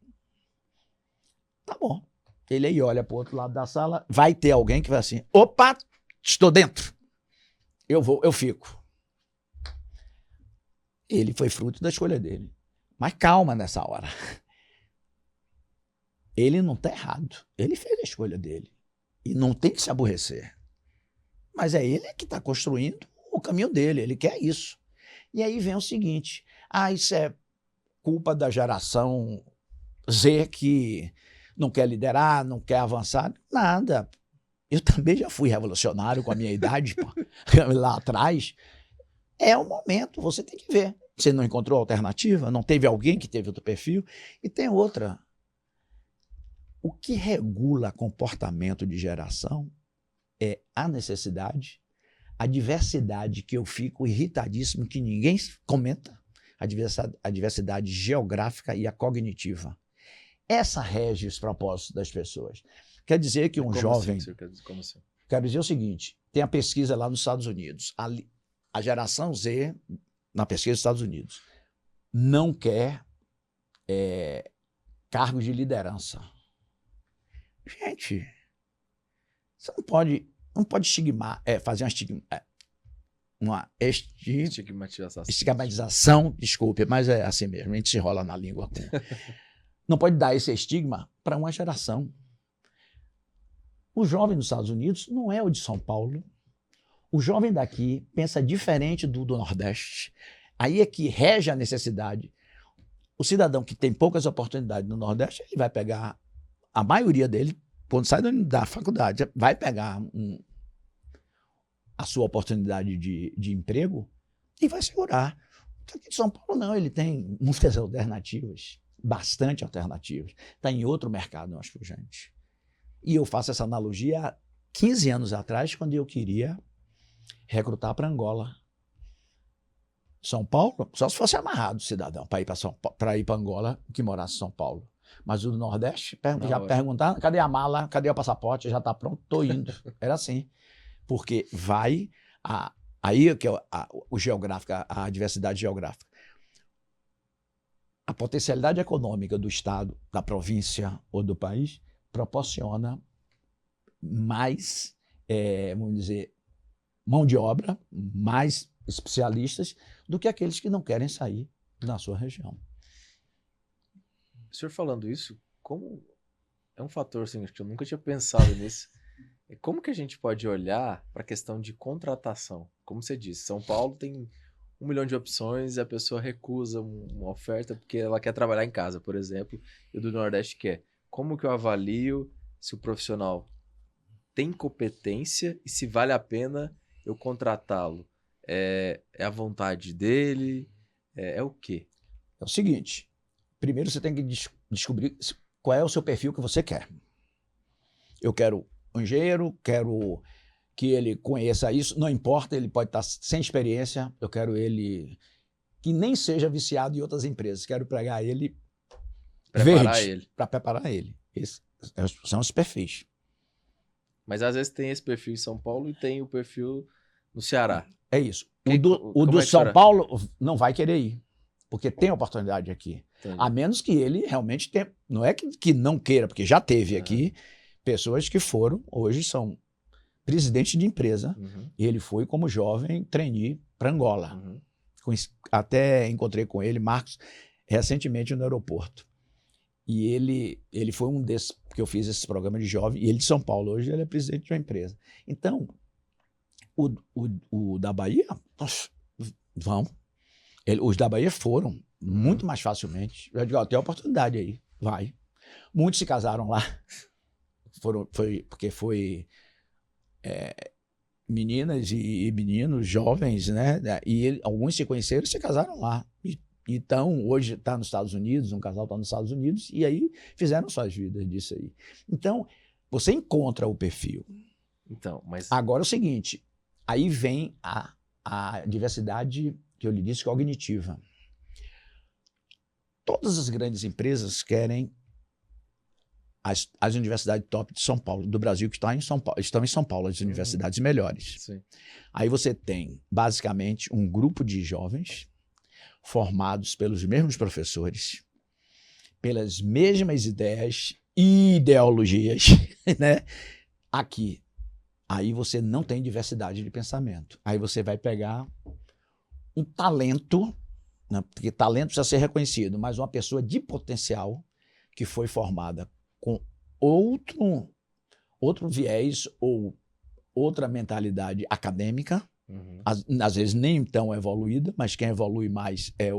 Tá bom. Ele aí olha para o outro lado da sala, vai ter alguém que vai assim: opa, estou dentro. Eu fico. Ele foi fruto da escolha dele. Mas calma nessa hora. Ele não está errado. Ele fez a escolha dele. E não tem que se aborrecer. Mas é ele que está construindo o caminho dele. Ele quer isso. E aí vem o seguinte: isso é culpa da geração Z que não quer liderar, não quer avançar. Nada. Eu também já fui revolucionário com a minha idade, pô, lá atrás. É o momento, você tem que ver. Você não encontrou alternativa? Não teve alguém que teve outro perfil? E tem outra. O que regula comportamento de geração é a necessidade, a diversidade, que eu fico irritadíssimo, que ninguém comenta, a diversidade geográfica e a cognitiva. Essa rege os propósitos das pessoas. Quer dizer que um jovem... Como assim? Quer dizer o seguinte, tem a pesquisa lá nos Estados Unidos. A geração Z, na pesquisa dos Estados Unidos, não quer cargos de liderança. Gente, você não pode fazer uma estigmatização, desculpe, mas é assim mesmo, a gente se enrola na língua. Não pode dar esse estigma para uma geração. O jovem dos Estados Unidos não é o de São Paulo. O jovem daqui pensa diferente do Nordeste. Aí é que rege a necessidade. O cidadão que tem poucas oportunidades no Nordeste, ele vai pegar, a maioria dele, quando sai da faculdade, vai pegar a sua oportunidade de emprego e vai segurar. Aqui em São Paulo não, ele tem muitas alternativas, bastante alternativas. Está em outro mercado, eu acho, gente. E eu faço essa analogia há 15 anos atrás, quando eu queria recrutar para Angola. São Paulo, só se fosse amarrado o cidadão para ir para Angola, que morasse em São Paulo. Mas o do Nordeste, já perguntar, cadê a mala, cadê o passaporte, já está pronto, estou indo. Era assim. Porque vai, aí que é o geográfico, a diversidade geográfica. A potencialidade econômica do estado, da província ou do país proporciona mais, vamos dizer, mão de obra, mais especialistas do que aqueles que não querem sair da sua região. O senhor falando isso, como é um fator assim, que eu nunca tinha pensado nisso. Como que a gente pode olhar para a questão de contratação? Como você disse, São Paulo tem 1 milhão de opções e a pessoa recusa uma oferta porque ela quer trabalhar em casa, por exemplo, e o do Nordeste quer. Como que eu avalio se o profissional tem competência e se vale a pena eu contratá-lo? É a vontade dele? É o quê? É o seguinte, primeiro você tem que descobrir qual é o seu perfil que você quer. Eu quero um engenheiro, quero que ele conheça isso, não importa, ele pode estar sem experiência, eu quero ele que nem seja viciado em outras empresas, quero pregar ele verde para preparar ele. Esses são os perfis. Mas às vezes tem esse perfil em São Paulo e tem o perfil no Ceará. É isso. O do São Paulo não vai querer ir, porque tem oportunidade aqui. Entendi. A menos que ele realmente tenha. Não é que não queira, porque já teve aqui pessoas que foram, hoje são presidentes de empresa, e ele foi como jovem trainee para Angola. Até encontrei com ele, Marcos, recentemente no aeroporto. E ele foi um desses, porque eu fiz esse programa de jovem, e ele de São Paulo, hoje ele é presidente de uma empresa. Então, o da Bahia, vão. Os da Bahia foram muito mais facilmente. Eu digo, tem oportunidade aí, vai. Muitos se casaram lá, porque foi meninas e meninos jovens, né? E alguns se conheceram e se casaram lá. Então, hoje está nos Estados Unidos, um casal está nos Estados Unidos, e aí fizeram suas vidas disso aí. Então, você encontra o perfil. Então, mas... Agora é o seguinte, aí vem a diversidade que eu lhe disse, cognitiva. Todas as grandes empresas querem as universidades top de São Paulo, do Brasil, que estão em São Paulo, as universidades melhores. Sim. Aí você tem, basicamente, um grupo de jovens formados pelos mesmos professores, pelas mesmas ideias e ideologias, né? Aqui. Aí você não tem diversidade de pensamento. Aí você vai pegar um talento, né? Porque talento precisa ser reconhecido, mas uma pessoa de potencial que foi formada com outro viés ou outra mentalidade acadêmica, às vezes nem tão evoluída, mas quem evolui mais é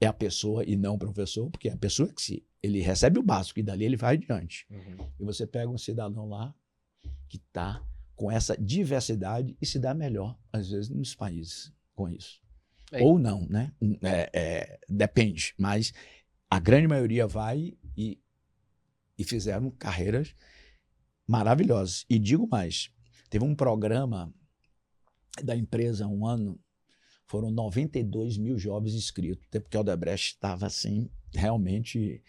a pessoa e não o professor, porque é a pessoa que ele recebe o básico e dali ele vai adiante. E você pega um cidadão lá que está com essa diversidade e se dá melhor, às vezes, nos países com isso. Ou não, né? Depende, mas a grande maioria vai e fizeram carreiras maravilhosas. E digo mais, teve um programa da empresa há um ano, foram 92 mil jovens inscritos, até porque o Odebrecht estava assim, realmente,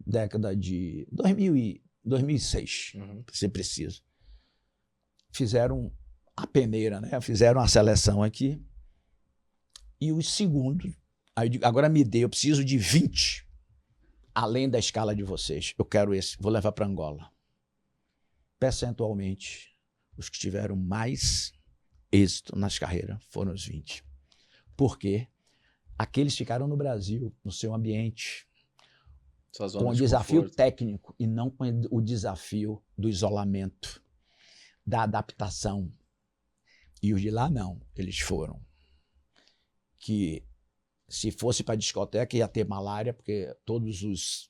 década de 2006, para ser preciso. Fizeram a peneira, né? Fizeram a seleção aqui, e os segundos, agora eu preciso de 20, além da escala de vocês, eu quero esse, vou levar para Angola. Percentualmente, os que tiveram mais êxito nas carreiras foram os 20. Por quê? Aqueles ficaram no Brasil, no seu ambiente, com o desafio técnico e não com o desafio do isolamento, da adaptação. E os de lá não, eles foram. Que se fosse para discoteca ia ter malária, porque todos os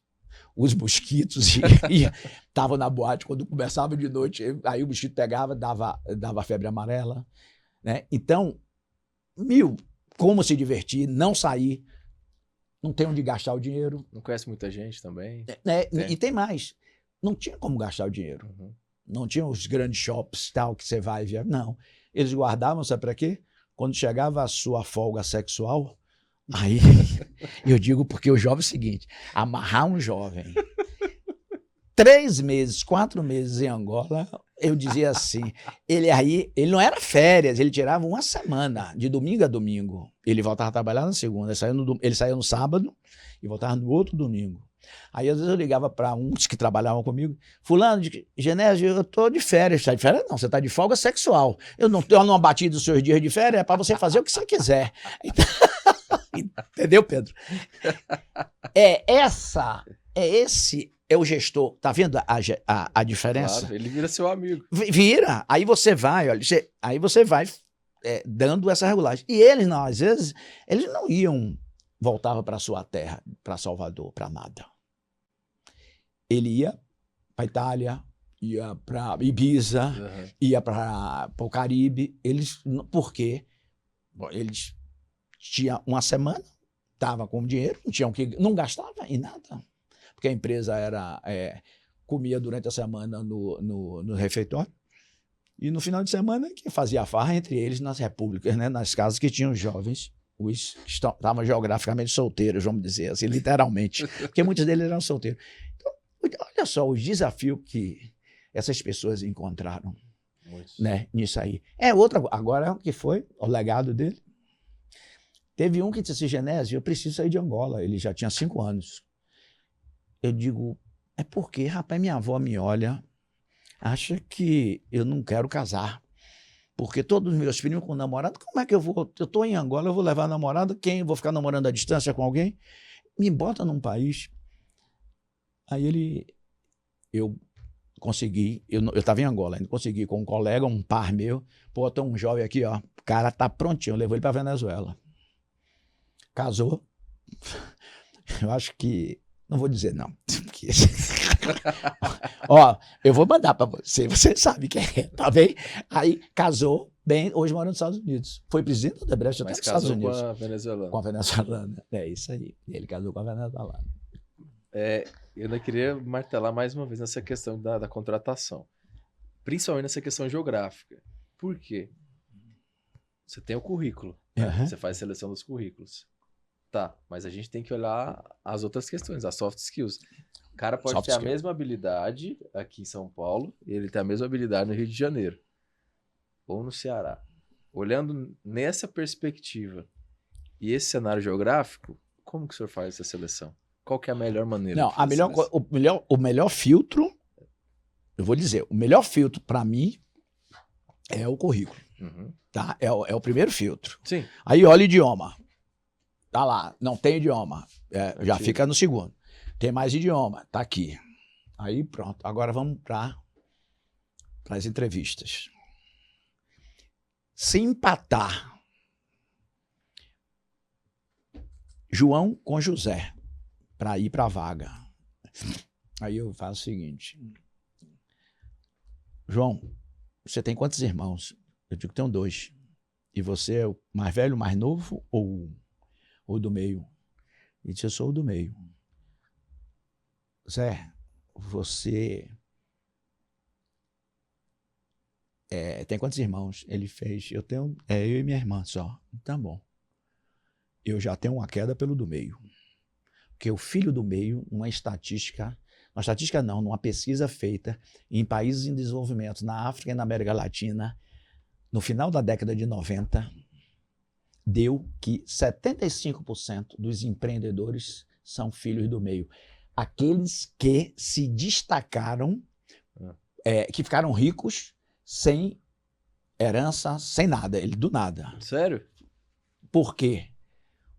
os mosquitos e estavam na boate. Quando começava de noite, aí o mosquito pegava, dava febre amarela. Né? Então, como se divertir, não sair, não tem onde gastar o dinheiro. Não conhece muita gente também. Né? E tem mais, não tinha como gastar o dinheiro. Uhum. Não tinha os grandes shops tal que você vai ver. Não. Eles guardavam, sabe para quê? Quando chegava a sua folga sexual, aí eu digo porque o jovem é o seguinte, amarrar um jovem 3 meses, 4 meses em Angola, eu dizia assim, ele não era férias, ele tirava uma semana, de domingo a domingo. Ele voltava a trabalhar na segunda, ele saía no sábado e voltava no outro domingo. Aí às vezes eu ligava para uns que trabalhavam comigo, fulano, Genésio, eu tô de férias. Tá de férias? Não, você tá de folga sexual. Eu não abati dos seus dias de férias, é para você fazer o que você quiser. Entendeu, Pedro? Esse é o gestor. Tá vendo a diferença? Claro, ele vira seu amigo. Vira. Aí você vai, olha, você vai dando essa regulagem. E eles não, às vezes, eles não voltava para sua terra, para Salvador, para nada. Ele ia para Itália, ia para Ibiza, ia para o Caribe. Por quê? Bom, eles tinham uma semana, estavam com dinheiro, não gastava em nada. Porque a empresa comia durante a semana no refeitório. E no final de semana, que fazia farra entre eles nas repúblicas, né, nas casas que tinham jovens, os que estavam geograficamente solteiros, vamos dizer assim, literalmente. Porque muitos deles eram solteiros. Então, olha só o desafio que essas pessoas encontraram, né, nisso aí. Agora, o que foi o legado dele? Teve um que disse assim, Genésio, eu preciso sair de Angola. Ele já tinha 5 anos. Eu digo, é porque, rapaz, minha avó me olha, acha que eu não quero casar. Porque todos os meus filhos com namorado, como é que eu vou? Eu estou em Angola, eu vou levar a namorada, quem? Eu vou ficar namorando à distância com alguém? Me bota num país. Aí eu consegui, eu estava em Angola, ainda consegui com um colega, um par meu, tem um jovem aqui, ó, o cara tá prontinho, eu levou ele para Venezuela. Casou. Eu acho que, não vou dizer não. Ó, eu vou mandar para você sabe quem é, tá bem? Aí casou, bem, hoje mora nos Estados Unidos. Foi presidente da Brecht até nos Estados Unidos. Com a venezuelana. Com a venezuelana, é isso aí. Ele casou com a venezuelana. Eu ainda queria martelar mais uma vez nessa questão da contratação. Principalmente nessa questão geográfica. Por quê? Você tem o currículo, né? Você faz seleção dos currículos. Tá, mas a gente tem que olhar as outras questões, as soft skills. O cara pode ter a mesma habilidade aqui em São Paulo e ele tem a mesma habilidade no Rio de Janeiro ou no Ceará. Olhando nessa perspectiva e esse cenário geográfico, como que o senhor faz essa seleção? Qual que é a melhor maneira? Não, o melhor filtro, eu vou dizer, o melhor filtro para mim é o currículo. Tá? É o primeiro filtro. Sim. Aí olha o idioma. Tá lá, não tem idioma, já fica no segundo. Tem mais idioma, tá aqui. Aí pronto, agora vamos para as entrevistas. Se empatar João com José para ir para a vaga, aí eu faço o seguinte, João, você tem quantos irmãos? Eu digo que tenho 2. E você é o mais velho, o mais novo ou do meio? Ele disse, eu sou o do meio. Zé, você tem quantos irmãos? Ele fez, eu tenho, eu e minha irmã só. Tá bom. Eu já tenho uma queda pelo do meio. Porque o filho do meio, numa estatística não, numa pesquisa feita em países em desenvolvimento, na África e na América Latina, no final da década de 90, deu que 75% dos empreendedores são filhos do meio. Aqueles que se destacaram, que ficaram ricos sem herança, sem nada, do nada. Sério? Por quê?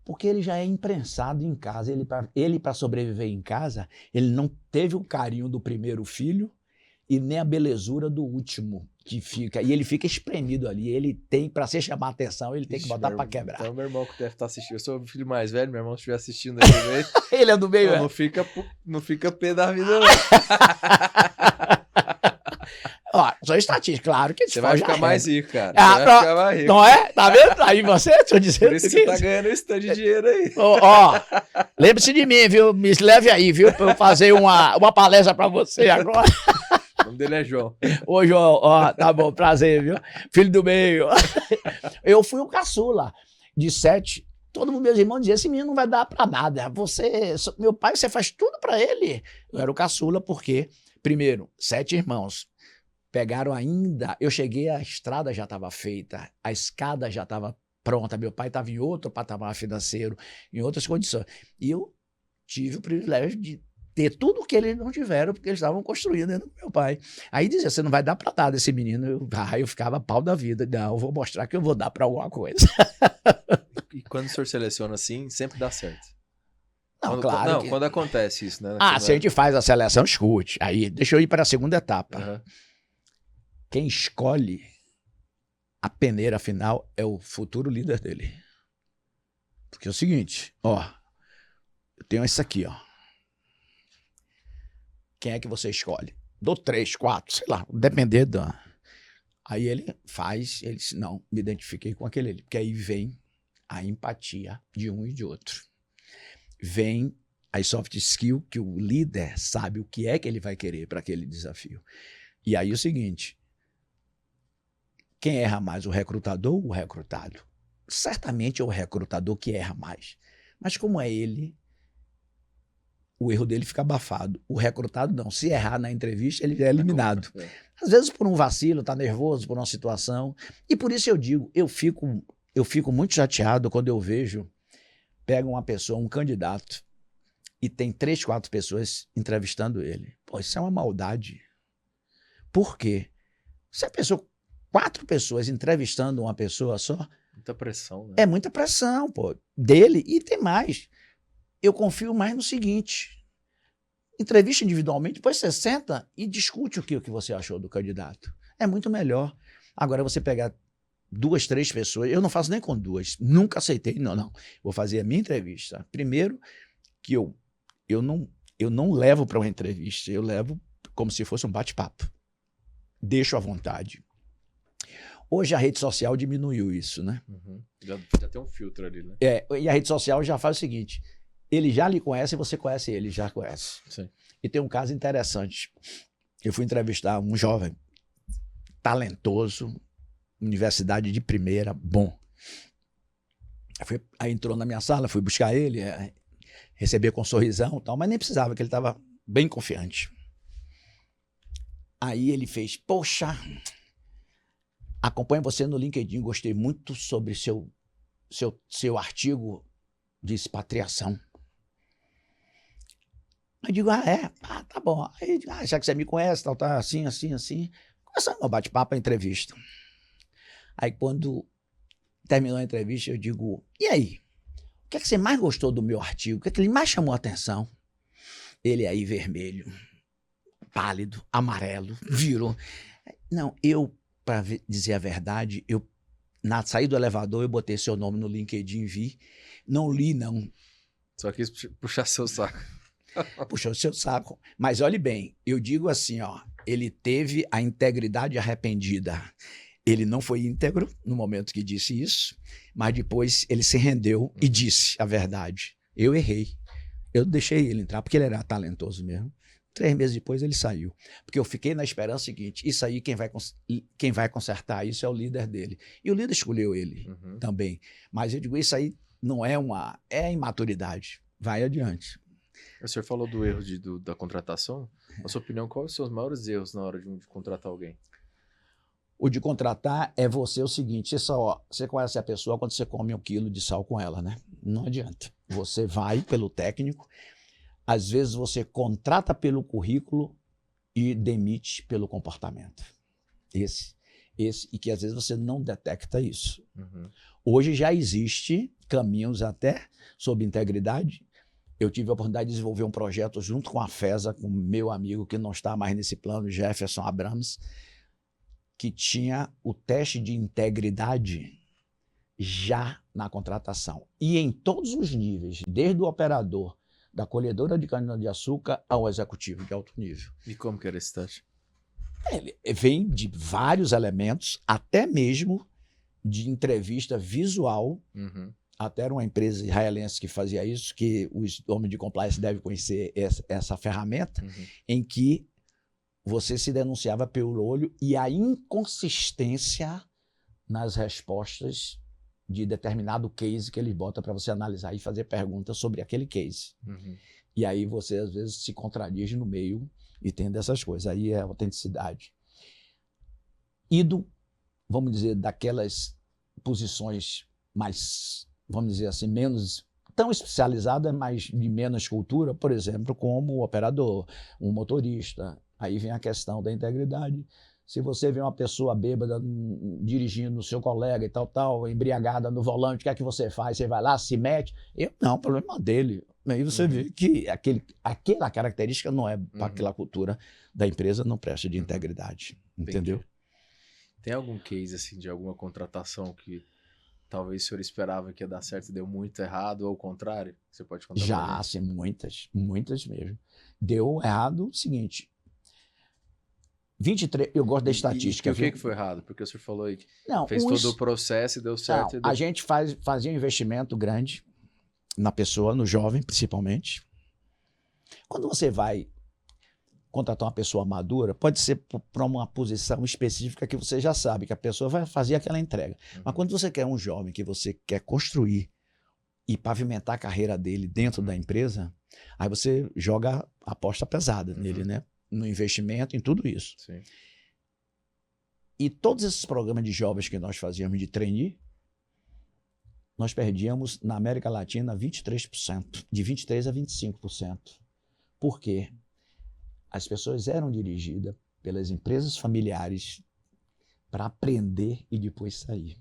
Porque ele já é imprensado em casa. Ele para sobreviver em casa, ele não teve o carinho do primeiro filho e nem a belezura do último que fica. E ele fica espremido ali. Ele tem, para se chamar a atenção, ele tem que botar para quebrar. Então, meu irmão que deve estar assistindo. Eu sou o filho mais velho, meu irmão, se estiver assistindo aí também. Ele é do meio, não fica pé da vida, não. Ó, só estatística, claro que você vai ficar mais rico, cara. Você vai ficar mais rico. Não é? Tá vendo? Aí você, deixa eu dizer. Por isso que você tá ganhando esse tanto de dinheiro aí. Ó, lembre-se de mim, viu? Me leve aí, viu? Pra eu fazer uma palestra pra você agora. O nome dele é João. Ô, João, ó, tá bom, prazer, viu? Filho do meio. Eu fui um caçula de 7. Todo mundo, meus irmãos, dizia, esse menino não vai dar pra nada. Meu pai, você faz tudo pra ele. Eu era o caçula porque, primeiro, 7 irmãos. Pegaram ainda, eu cheguei, a estrada já estava feita, a escada já estava pronta, meu pai estava em outro patamar financeiro, em outras condições. E eu tive o privilégio de ter tudo o que eles não tiveram, porque eles estavam construindo dentro do meu pai. Aí dizia, você não vai dar para nada esse menino. Eu ficava pau da vida. Não, eu vou mostrar que eu vou dar para alguma coisa. E quando o senhor seleciona assim, sempre dá certo. Não, claro. Quando acontece isso, né? Se a gente faz a seleção, escute. Aí, deixa eu ir para a segunda etapa. Uhum. Quem escolhe a peneira final é o futuro líder dele. Porque é o seguinte, ó, eu tenho isso aqui, ó. Quem é que você escolhe? Dou 3, 4, sei lá, depender da... Aí ele diz, não, me identifiquei com aquele ali. Porque aí vem a empatia de um e de outro. Vem as soft skills que o líder sabe o que é que ele vai querer para aquele desafio. E aí o seguinte... Quem erra mais, o recrutador ou o recrutado? Certamente é o recrutador que erra mais. Mas como é ele, o erro dele fica abafado. O recrutado não. Se errar na entrevista, ele é eliminado. Às vezes por um vacilo, tá nervoso por uma situação. E por isso eu digo, eu fico muito chateado quando eu vejo, pega uma pessoa, um candidato, e tem 3, 4 pessoas entrevistando ele. Pô, isso é uma maldade. Por quê? Se a pessoa... 4 pessoas entrevistando uma pessoa só. Muita pressão, né? É muita pressão, pô. Dele e tem mais. Eu confio mais no seguinte. Entrevista individualmente, depois você senta e discute o que você achou do candidato. É muito melhor. Agora você pegar 2, 3 pessoas, eu não faço nem com 2. Nunca aceitei, não. Vou fazer a minha entrevista. Primeiro, que eu não levo para uma entrevista, eu levo como se fosse um bate-papo. Deixo à vontade. Hoje a rede social diminuiu isso, né? Uhum. Já tem um filtro ali, né? E a rede social já faz o seguinte, ele já lhe conhece e você conhece ele, já conhece. Sim. E tem um caso interessante. Eu fui entrevistar um jovem, talentoso, universidade de primeira, bom. Aí entrou na minha sala, fui buscar ele, receber com um sorrisão e tal, mas nem precisava, que ele estava bem confiante. Aí ele fez, poxa... Acompanho você no LinkedIn, gostei muito sobre seu artigo de expatriação. Eu digo, tá bom. Aí, já que você me conhece, tal, tá assim. Começamos a bate-papo, a entrevista. Aí quando terminou a entrevista, eu digo, e aí? O que é que você mais gostou do meu artigo? O que é que ele mais chamou a atenção? Ele aí vermelho, pálido, amarelo, virou. Não, para dizer a verdade, na saída do elevador, eu botei seu nome no LinkedIn, vi. Não li, não. Só quis puxar seu saco. Puxou seu saco. Mas olhe bem, eu digo assim, ó, ele teve a integridade arrependida. Ele não foi íntegro no momento que disse isso, mas depois ele se rendeu e disse a verdade. Eu errei. Eu deixei ele entrar, porque ele era talentoso mesmo. 3 meses depois ele saiu. Porque eu fiquei na esperança seguinte, isso aí quem vai consertar isso é o líder dele. E o líder escolheu ele também. Mas eu digo, isso aí não é é imaturidade. Vai adiante. O senhor falou do erro da contratação. Na sua opinião, quais são os maiores erros na hora de contratar alguém? O de contratar é o seguinte, você conhece a pessoa quando você come 1 quilo de sal com ela, né? Não adianta. Você vai pelo técnico, às vezes você contrata pelo currículo e demite pelo comportamento. E que às vezes você não detecta isso. Hoje já existe caminhos até sob integridade eu tive a oportunidade de desenvolver um projeto junto com a FESA, com meu amigo que não está mais nesse plano, Jefferson Abrams, que tinha o teste de integridade já na contratação. E em todos os níveis, desde o operador, da colhedora de cana-de-açúcar ao executivo de alto nível. E como que era esse teste? Ele vem de vários elementos, até mesmo de entrevista visual. Até era uma empresa israelense que fazia isso, que os homens de compliance devem conhecer essa ferramenta, em que você se denunciava pelo olho e a inconsistência nas respostas de determinado case que ele bota para você analisar e fazer perguntas sobre aquele case. E aí você, às vezes, se contradiz no meio e tem dessas coisas. Aí é autenticidade. E vamos dizer, daquelas posições mais, vamos dizer assim, menos tão especializadas, mas de menos cultura, por exemplo, como o operador, um motorista. Aí vem a questão da integridade. Se você vê uma pessoa bêbada dirigindo o seu colega e tal, embriagada no volante, o que é que você faz? Você vai lá, se mete? Eu não, o problema dele. Aí você vê que aquela característica não é para aquela cultura da empresa, não presta de integridade. Entendeu? Entendi. Tem algum case assim, de alguma contratação que talvez o senhor esperava que ia dar certo e deu muito errado, ou ao contrário? Você pode contar? Já, sim, muitas mesmo. Deu errado o seguinte... 23, eu gosto da estatística. E o que foi errado? Porque o senhor falou aí que não, fez todo o processo e deu certo. Não, a gente fazia um investimento grande na pessoa, no jovem principalmente. Quando você vai contratar uma pessoa madura, pode ser para uma posição específica que você já sabe que a pessoa vai fazer aquela entrega. Mas quando você quer um jovem que você quer construir e pavimentar a carreira dele dentro da empresa, aí você joga a aposta pesada nele, né? No investimento, em tudo isso. Sim. E todos esses programas de jovens que nós fazíamos de trainee, nós perdíamos na América Latina 23%, de 23% a 25%. Por quê? As pessoas eram dirigidas pelas empresas familiares para aprender e depois sair.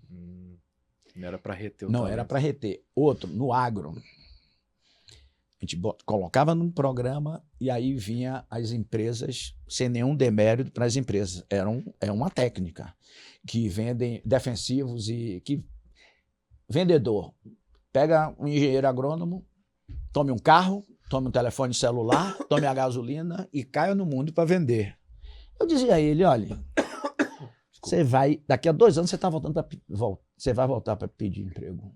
Não era para reter o Não talento. era para reter. Outro, no agro. A gente colocava num programa e aí vinha as empresas, sem nenhum demérito para as empresas. É uma técnica que vendem defensivos e que vendedor pega um engenheiro agrônomo, tome um carro, tome um telefone celular, tome a gasolina e caia no mundo para vender. Eu dizia a ele, olha, você vai, daqui a 2 anos você vai voltar para pedir emprego.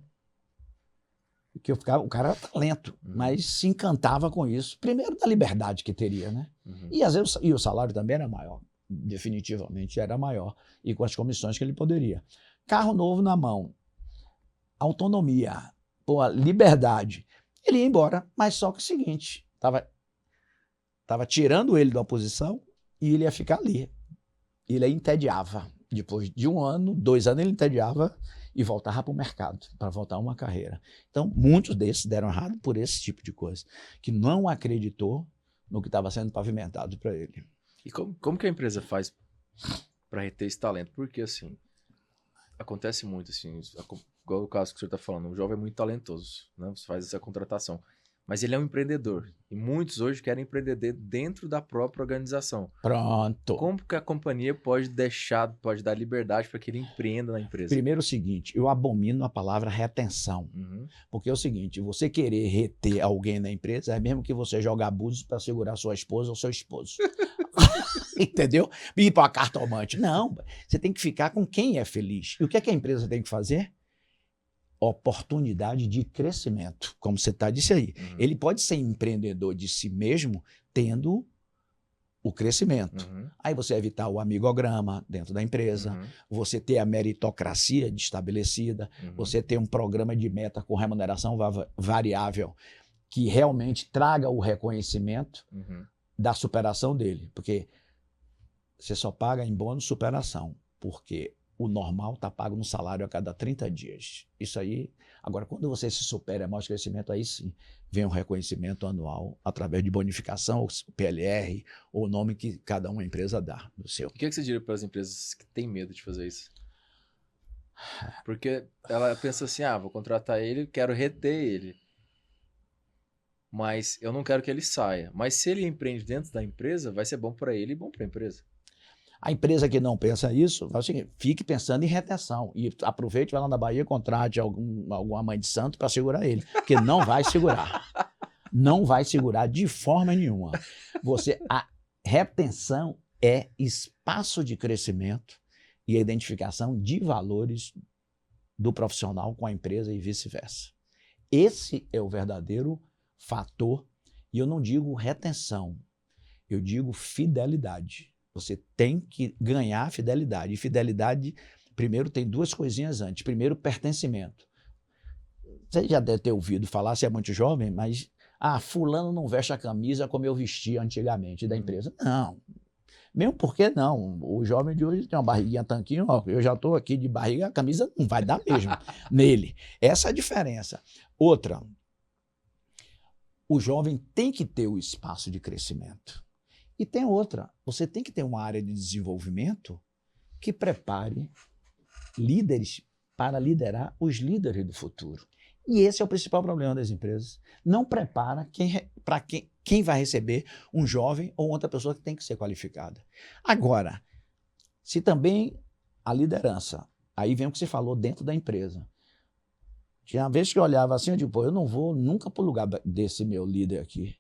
Porque o cara era talento, mas se encantava com isso. Primeiro da liberdade que teria, né? E às vezes o salário também era maior, definitivamente era maior, e com as comissões que ele poderia. Carro novo na mão, autonomia, liberdade. Ele ia embora, mas só que o seguinte, tava tirando ele da posição e ele ia ficar ali. Ele entediava. Depois de 1 ano, 2 anos, ele entediava e voltava para o mercado, para voltar a uma carreira. Então, muitos desses deram errado por esse tipo de coisa, que não acreditou no que estava sendo pavimentado para ele. E como que a empresa faz para reter esse talento? Porque, assim, acontece muito, assim, igual o caso que o senhor está falando, o jovem é muito talentoso, né? Você faz essa contratação. Mas ele é um empreendedor. E muitos hoje querem empreender dentro da própria organização. Pronto. Como que a companhia pode dar liberdade para que ele empreenda na empresa? Primeiro o seguinte, eu abomino a palavra retenção. Porque é o seguinte, você querer reter alguém na empresa é mesmo que você jogar abusos para segurar sua esposa ou seu esposo. Entendeu? Ir para a cartomante. Não, você tem que ficar com quem é feliz. E o que é que a empresa tem que fazer? Oportunidade de crescimento, como você disse aí. Ele pode ser empreendedor de si mesmo, tendo o crescimento. Aí você evitar o amigograma dentro da empresa, você ter a meritocracia estabelecida, você ter um programa de meta com remuneração variável que realmente traga o reconhecimento da superação dele, porque você só paga em bônus superação, porque o normal está pago no salário a cada 30 dias. Isso aí, agora quando você se supera mais crescimento, aí sim vem um reconhecimento anual através de bonificação, ou PLR, ou o nome que cada uma empresa dá do seu. O que você diria para as empresas que têm medo de fazer isso? Porque ela pensa assim, vou contratar ele, quero reter ele. mas eu não quero que ele saia. Mas se ele empreende dentro da empresa, vai ser bom para ele e bom para a empresa. A empresa que não pensa isso, faz o seguinte, fique pensando em retenção. E aproveite, vai lá na Bahia, contrate alguma mãe de santo para segurar ele. Porque não vai segurar. Não vai segurar de forma nenhuma. A retenção é espaço de crescimento e a identificação de valores do profissional com a empresa e vice-versa. Esse é o verdadeiro fator, e eu não digo retenção, eu digo fidelidade. Você tem que ganhar fidelidade. E fidelidade, primeiro, tem duas coisinhas antes. Primeiro, pertencimento. Você já deve ter ouvido falar, se é muito jovem, mas fulano não veste a camisa como eu vestia antigamente da empresa. Não. Mesmo porque não. O jovem de hoje tem uma barriguinha tanquinho, ó, eu já estou aqui de barriga, a camisa não vai dar mesmo nele. Essa é a diferença. Outra, o jovem tem que ter o espaço de crescimento. E tem outra, você tem que ter uma área de desenvolvimento que prepare líderes para liderar os líderes do futuro. E esse é o principal problema das empresas. Não prepara quem vai receber um jovem ou outra pessoa que tem que ser qualificada. Agora, se também a liderança, aí vem o que você falou dentro da empresa. Tinha vezes que eu olhava assim, eu digo, eu não vou nunca para o lugar desse meu líder aqui.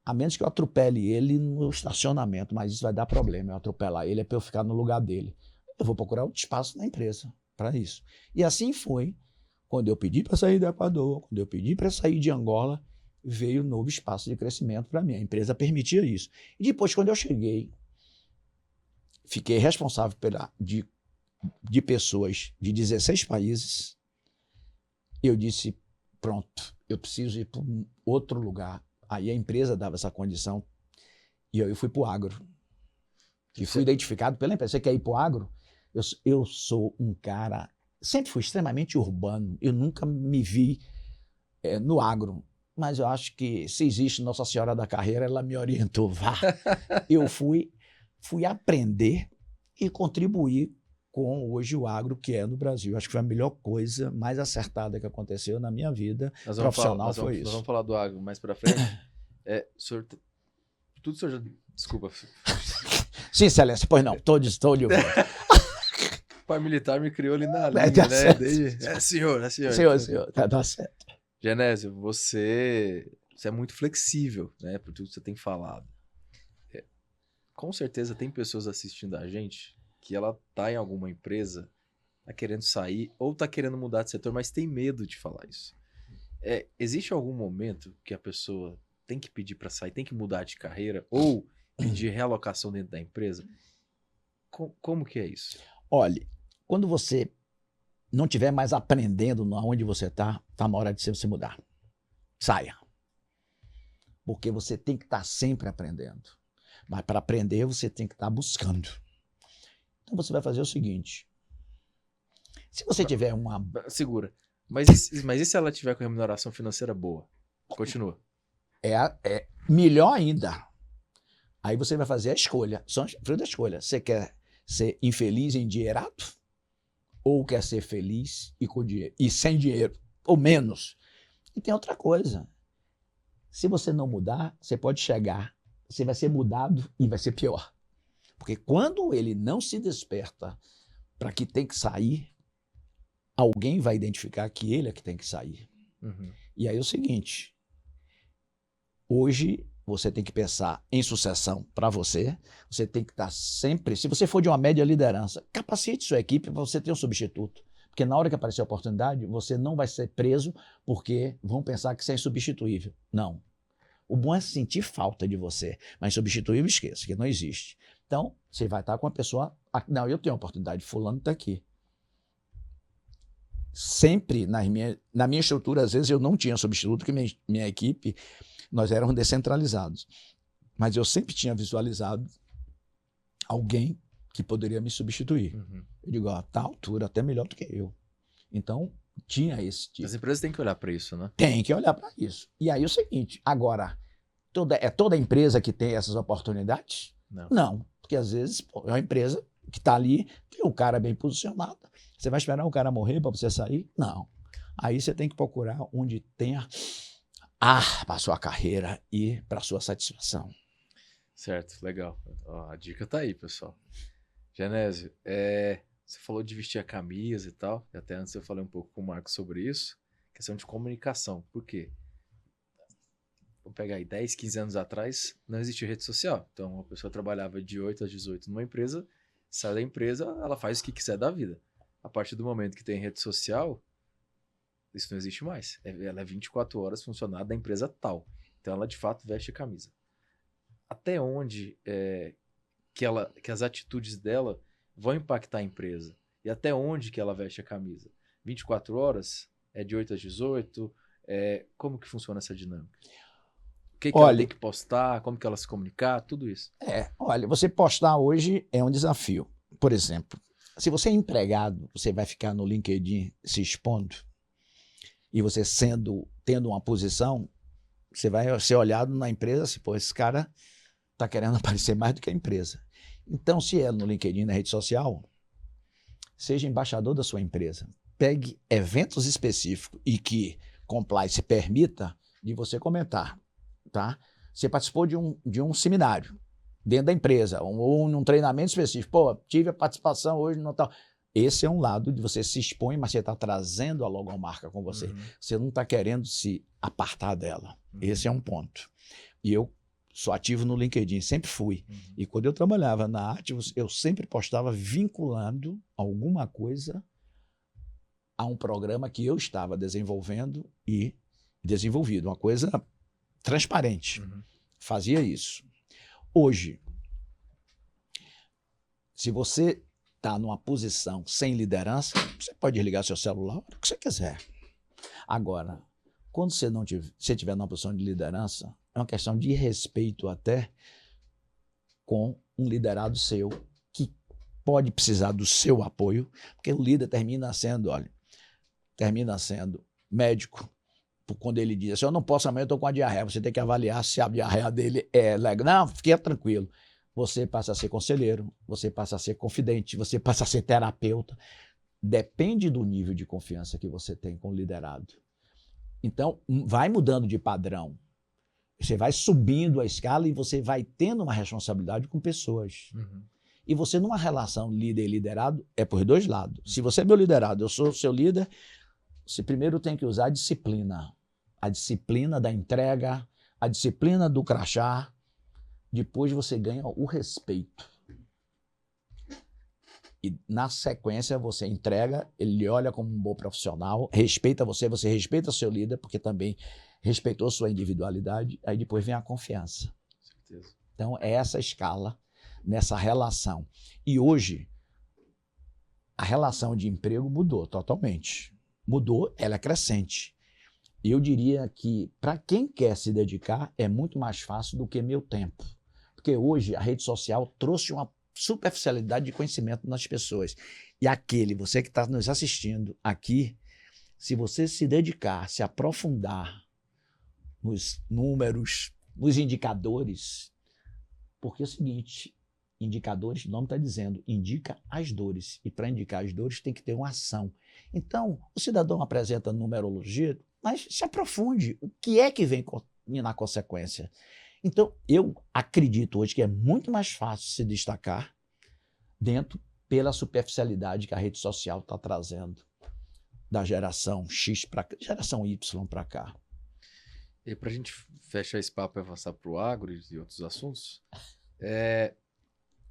A menos que eu atropele ele no estacionamento, mas isso vai dar problema, eu atropelar ele, é para eu ficar no lugar dele. Eu vou procurar outro espaço na empresa para isso. E assim foi. Quando eu pedi para sair do Equador, quando eu pedi para sair de Angola, veio um novo espaço de crescimento para mim. A empresa permitia isso. E depois, quando eu cheguei, fiquei responsável de pessoas de 16 países. Eu disse, pronto, eu preciso ir para um outro lugar. Aí a empresa dava essa condição e eu fui para o agro. E fui identificado pela empresa. Você quer ir para o agro? Eu sou um cara... Sempre fui extremamente urbano. Eu nunca me vi no agro. Mas eu acho que se existe Nossa Senhora da Carreira, ela me orientou. Vá. Eu fui aprender e contribuir com hoje o agro que é no Brasil. Acho que foi a melhor coisa, mais acertada que aconteceu na minha vida profissional foi isso. Nós vamos falar do agro mais para frente. Senhor, tudo o senhor já... Desculpa. Sim, excelência. Pois não, estou de volta. O pai militar me criou ali na linha, tá né? Certo. Senhor. Senhor, tá certo. Genésio, você é muito flexível, né? Por tudo que você tem falado. Com certeza tem pessoas assistindo a gente que ela tá em alguma empresa, tá querendo sair ou tá querendo mudar de setor, mas tem medo de falar isso. Existe algum momento que a pessoa tem que pedir para sair, tem que mudar de carreira ou pedir realocação dentro da empresa? Como que é isso? Olha, quando você não estiver mais aprendendo onde você está na hora de você mudar. Saia. Porque você tem que estar sempre aprendendo. Mas para aprender, você tem que estar buscando. Então você vai fazer o seguinte. Se você tiver uma... Segura. Mas e se ela tiver com remuneração financeira boa? Continua. É melhor ainda. Aí você vai fazer a escolha. Só a escolha. Você quer ser infeliz e endinheirado? Ou quer ser feliz e com dinheiro, e sem dinheiro, ou menos? E tem outra coisa. Se você não mudar, você pode chegar, você vai ser mudado e vai ser pior. Porque quando ele não se desperta para que tem que sair, alguém vai identificar que ele é que tem que sair. Uhum. E aí é o seguinte, hoje você tem que pensar em sucessão para você tem que estar sempre, se você for de uma média liderança, capacite sua equipe para você ter um substituto. Porque na hora que aparecer a oportunidade, você não vai ser preso porque vão pensar que você é insubstituível. Não. O bom é sentir falta de você, mas insubstituível esqueça, que não existe. Então, você vai estar com uma pessoa, não, eu tenho a oportunidade, fulano está aqui. Sempre na minha estrutura, às vezes eu não tinha substituto, porque minha equipe, nós éramos descentralizados. Mas eu sempre tinha visualizado alguém que poderia me substituir. Uhum. Eu digo, tá à altura, até melhor do que eu. Então, tinha esse tipo. As empresas têm que olhar para isso, né? Tem que olhar para isso. E aí é o seguinte, agora, toda empresa que tem essas oportunidades? Não. Porque às vezes é uma empresa que está ali, tem um cara bem posicionado. Você vai esperar o cara morrer para você sair? Não. Aí você tem que procurar onde tenha para a sua carreira e para a sua satisfação. Certo, legal. Ó, a dica tá aí, pessoal. Genésio, você falou de vestir a camisa e tal, e até antes eu falei um pouco com o Marcos sobre isso, questão de comunicação. Por quê? Vou pegar aí 10, 15 anos atrás, não existia rede social. Então, a pessoa trabalhava de 8 às 18 numa empresa, sai da empresa, ela faz o que quiser da vida. A partir do momento que tem rede social, isso não existe mais. Ela é 24 horas funcionária da empresa tal. Então, ela de fato veste a camisa. Até onde que as atitudes dela vão impactar a empresa? E até onde que ela veste a camisa? 24 horas? É de 8 às 18? Como que funciona essa dinâmica? O que ela tem que postar? Como que ela se comunicar? Tudo isso. Olha, você postar hoje é um desafio. Por exemplo, se você é empregado, você vai ficar no LinkedIn se expondo e você tendo uma posição, você vai ser olhado na empresa assim, pô, esse cara está querendo aparecer mais do que a empresa. Então, se é no LinkedIn, na rede social, seja embaixador da sua empresa. Pegue eventos específicos e que compliance permita de você comentar. Tá? Você participou de um seminário dentro da empresa, ou num treinamento específico. Pô, tive a participação hoje no tal. Esse é um lado de você se expõe, mas você está trazendo a logomarca com você. Uhum. Você não está querendo se apartar dela. Uhum. Esse é um ponto. E eu sou ativo no LinkedIn, sempre fui. Uhum. E quando eu trabalhava na Ativos, eu sempre postava vinculando alguma coisa a um programa que eu estava desenvolvendo e desenvolvido. Uma coisa transparente. Uhum. Fazia isso. Hoje, se você está numa posição sem liderança, você pode desligar seu celular o que você quiser. Agora, quando você estiver numa posição de liderança, é uma questão de respeito até com um liderado seu que pode precisar do seu apoio, porque o líder termina sendo médico. Quando ele diz assim, eu não posso amanhã, eu estou com a diarreia, você tem que avaliar se a diarreia dele é legal. Não, fique tranquilo. Você passa a ser conselheiro, você passa a ser confidente, você passa a ser terapeuta. Depende do nível de confiança que você tem com o liderado. Então, vai mudando de padrão. Você vai subindo a escala e você vai tendo uma responsabilidade com pessoas. Uhum. E você, numa relação líder e liderado, é por dois lados. Uhum. Se você é meu liderado, eu sou seu líder, você primeiro tem que usar a disciplina. A disciplina da entrega, a disciplina do crachá. Depois você ganha o respeito. E na sequência você entrega, ele lhe olha como um bom profissional, respeita você, você respeita seu líder, porque também respeitou sua individualidade, aí depois vem a confiança. Certeza. Então é essa escala, nessa relação. E hoje, a relação de emprego mudou totalmente. Mudou, ela é crescente. Eu diria que, para quem quer se dedicar, é muito mais fácil do que meu tempo. Porque hoje a rede social trouxe uma superficialidade de conhecimento nas pessoas. E você que está nos assistindo aqui, se você se dedicar, se aprofundar nos números, nos indicadores, porque é o seguinte, indicadores, o nome está dizendo, indica as dores. E para indicar as dores tem que ter uma ação. Então, o cidadão apresenta numerologia, mas se aprofunde. O que é que vem na consequência? Então, eu acredito hoje que é muito mais fácil se destacar pela superficialidade que a rede social está trazendo da geração X para geração Y para cá. E para a gente fechar esse papo e avançar para o agro e outros assuntos,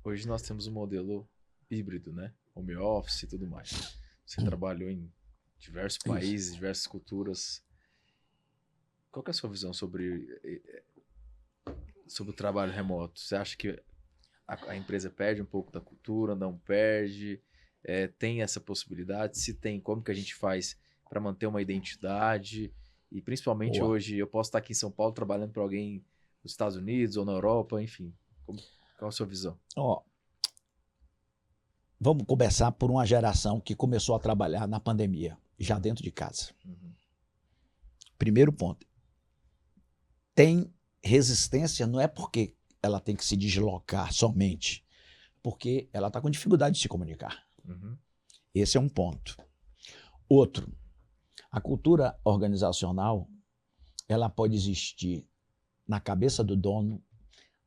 hoje nós temos um modelo híbrido, né? Home office e tudo mais. Você trabalhou em diversos países, diversas culturas. Qual que é a sua visão sobre o trabalho remoto? Você acha que a empresa perde um pouco da cultura, não perde? Tem essa possibilidade? Se tem, como que a gente faz para manter uma identidade? E principalmente hoje, eu posso estar aqui em São Paulo trabalhando para alguém nos Estados Unidos ou na Europa, enfim. Qual a sua visão? Vamos começar por uma geração que começou a trabalhar na pandemia, já dentro de casa. Uhum. Primeiro ponto. Tem resistência, não é porque ela tem que se deslocar somente, porque ela está com dificuldade de se comunicar. Uhum. Esse é um ponto. Outro, a cultura organizacional, ela pode existir na cabeça do dono,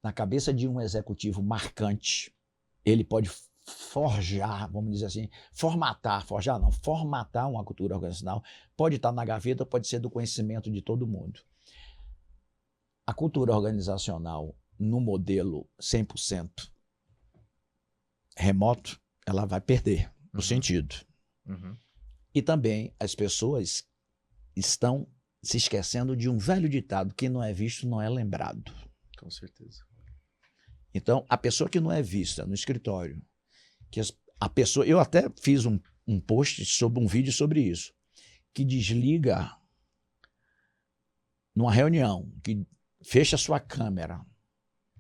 na cabeça de um executivo marcante. Ele pode forjar, vamos dizer assim, formatar uma cultura organizacional. Pode estar na gaveta, pode ser do conhecimento de todo mundo. A cultura organizacional, no modelo 100% remoto, ela vai perder o sentido. E também as pessoas estão se esquecendo de um velho ditado: quem não é visto não é lembrado. Com certeza. Então, a pessoa que não é vista no escritório, a pessoa, eu até fiz um post sobre um vídeo sobre isso, que desliga numa reunião, que fecha sua câmera,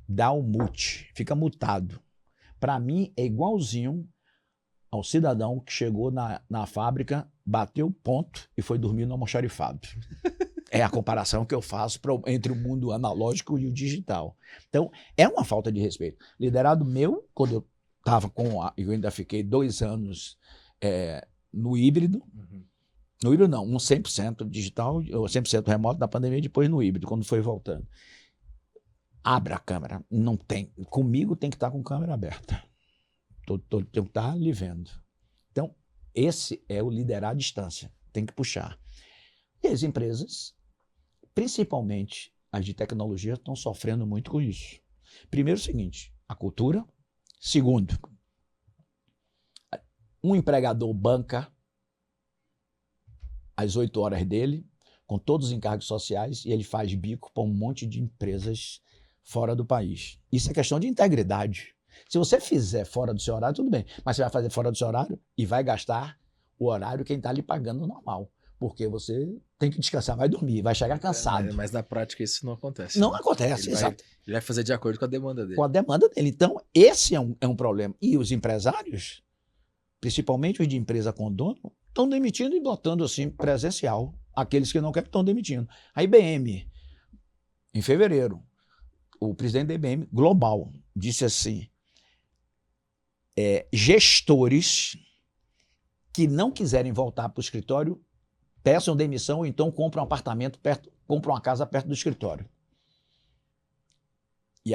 dá o mute, fica mutado. Para mim, é igualzinho ao cidadão que chegou na fábrica, bateu ponto e foi dormir no almoxarifado. É a comparação que eu faço entre o mundo analógico e o digital. Então, é uma falta de respeito. Liderado meu, quando eu estava eu ainda fiquei 2 anos no híbrido. No híbrido não, 100% digital, ou 100% remoto na pandemia, e depois no híbrido, quando foi voltando. Abre a câmera, não tem. Comigo tem que estar com câmera aberta. Tem que estar ali vendo. Então, esse é o liderar à distância. Tem que puxar. E as empresas, principalmente as de tecnologia, estão sofrendo muito com isso. Primeiro, o seguinte, a cultura. Segundo, um empregador banca às 8 horas dele, com todos os encargos sociais, e ele faz bico para um monte de empresas fora do país. Isso é questão de integridade. Se você fizer fora do seu horário, tudo bem, mas você vai fazer fora do seu horário e vai gastar o horário quem está lhe pagando normal, porque você tem que descansar, vai dormir, vai chegar cansado. Mas na prática isso não acontece. Não né? acontece, exato. Ele vai fazer de acordo com a demanda dele. Com a demanda dele. Então, esse é um problema. E os empresários, principalmente os de empresa com dono, estão demitindo e botando assim presencial. Aqueles que não querem estão demitindo. A IBM, em fevereiro, o presidente da IBM global disse assim: gestores que não quiserem voltar para o escritório peçam demissão ou então compram um apartamento compram uma casa perto do escritório. E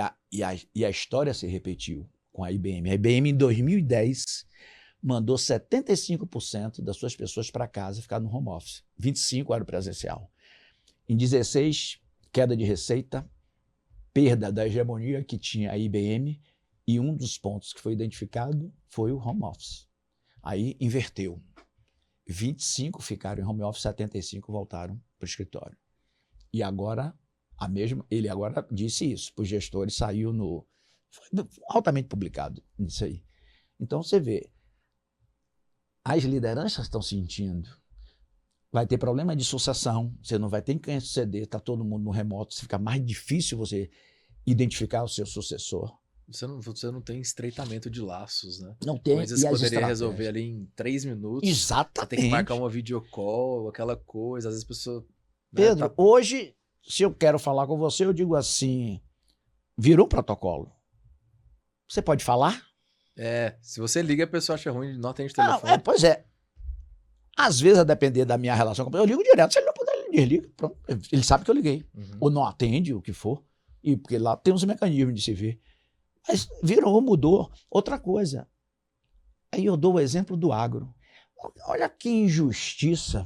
a história se repetiu com a IBM. A IBM, em 2010, mandou 75% das suas pessoas para casa ficar no home office. 25% era o presencial. Em 2016, queda de receita, perda da hegemonia que tinha a IBM, e um dos pontos que foi identificado foi o home office. Aí inverteu. 25% ficaram em home office, 75% voltaram para o escritório. E agora, ele agora disse isso para os gestores, saiu foi altamente publicado isso aí. Então você vê, as lideranças estão sentindo. Vai ter problema de sucessão, você não vai ter quem suceder, está todo mundo no remoto, fica mais difícil você identificar o seu sucessor. Você não tem estreitamento de laços, né? Não tem. Coisas que poderia resolver ali em 3 minutos. Exatamente. Você tem que marcar uma videocall, aquela coisa, às vezes a pessoa... Pedro, hoje, se eu quero falar com você, eu digo assim, virou protocolo. Você pode falar? Se você liga, a pessoa acha ruim, não atende o telefone. Não, pois é. Às vezes, a depender da minha relação com ele, eu ligo direto. Se ele não puder, ele desliga. Pronto. Ele sabe que eu liguei. Ou não atende, o que for. E porque lá tem uns mecanismos de se ver. Mas virou, mudou. Outra coisa. Aí eu dou o exemplo do agro. Olha que injustiça.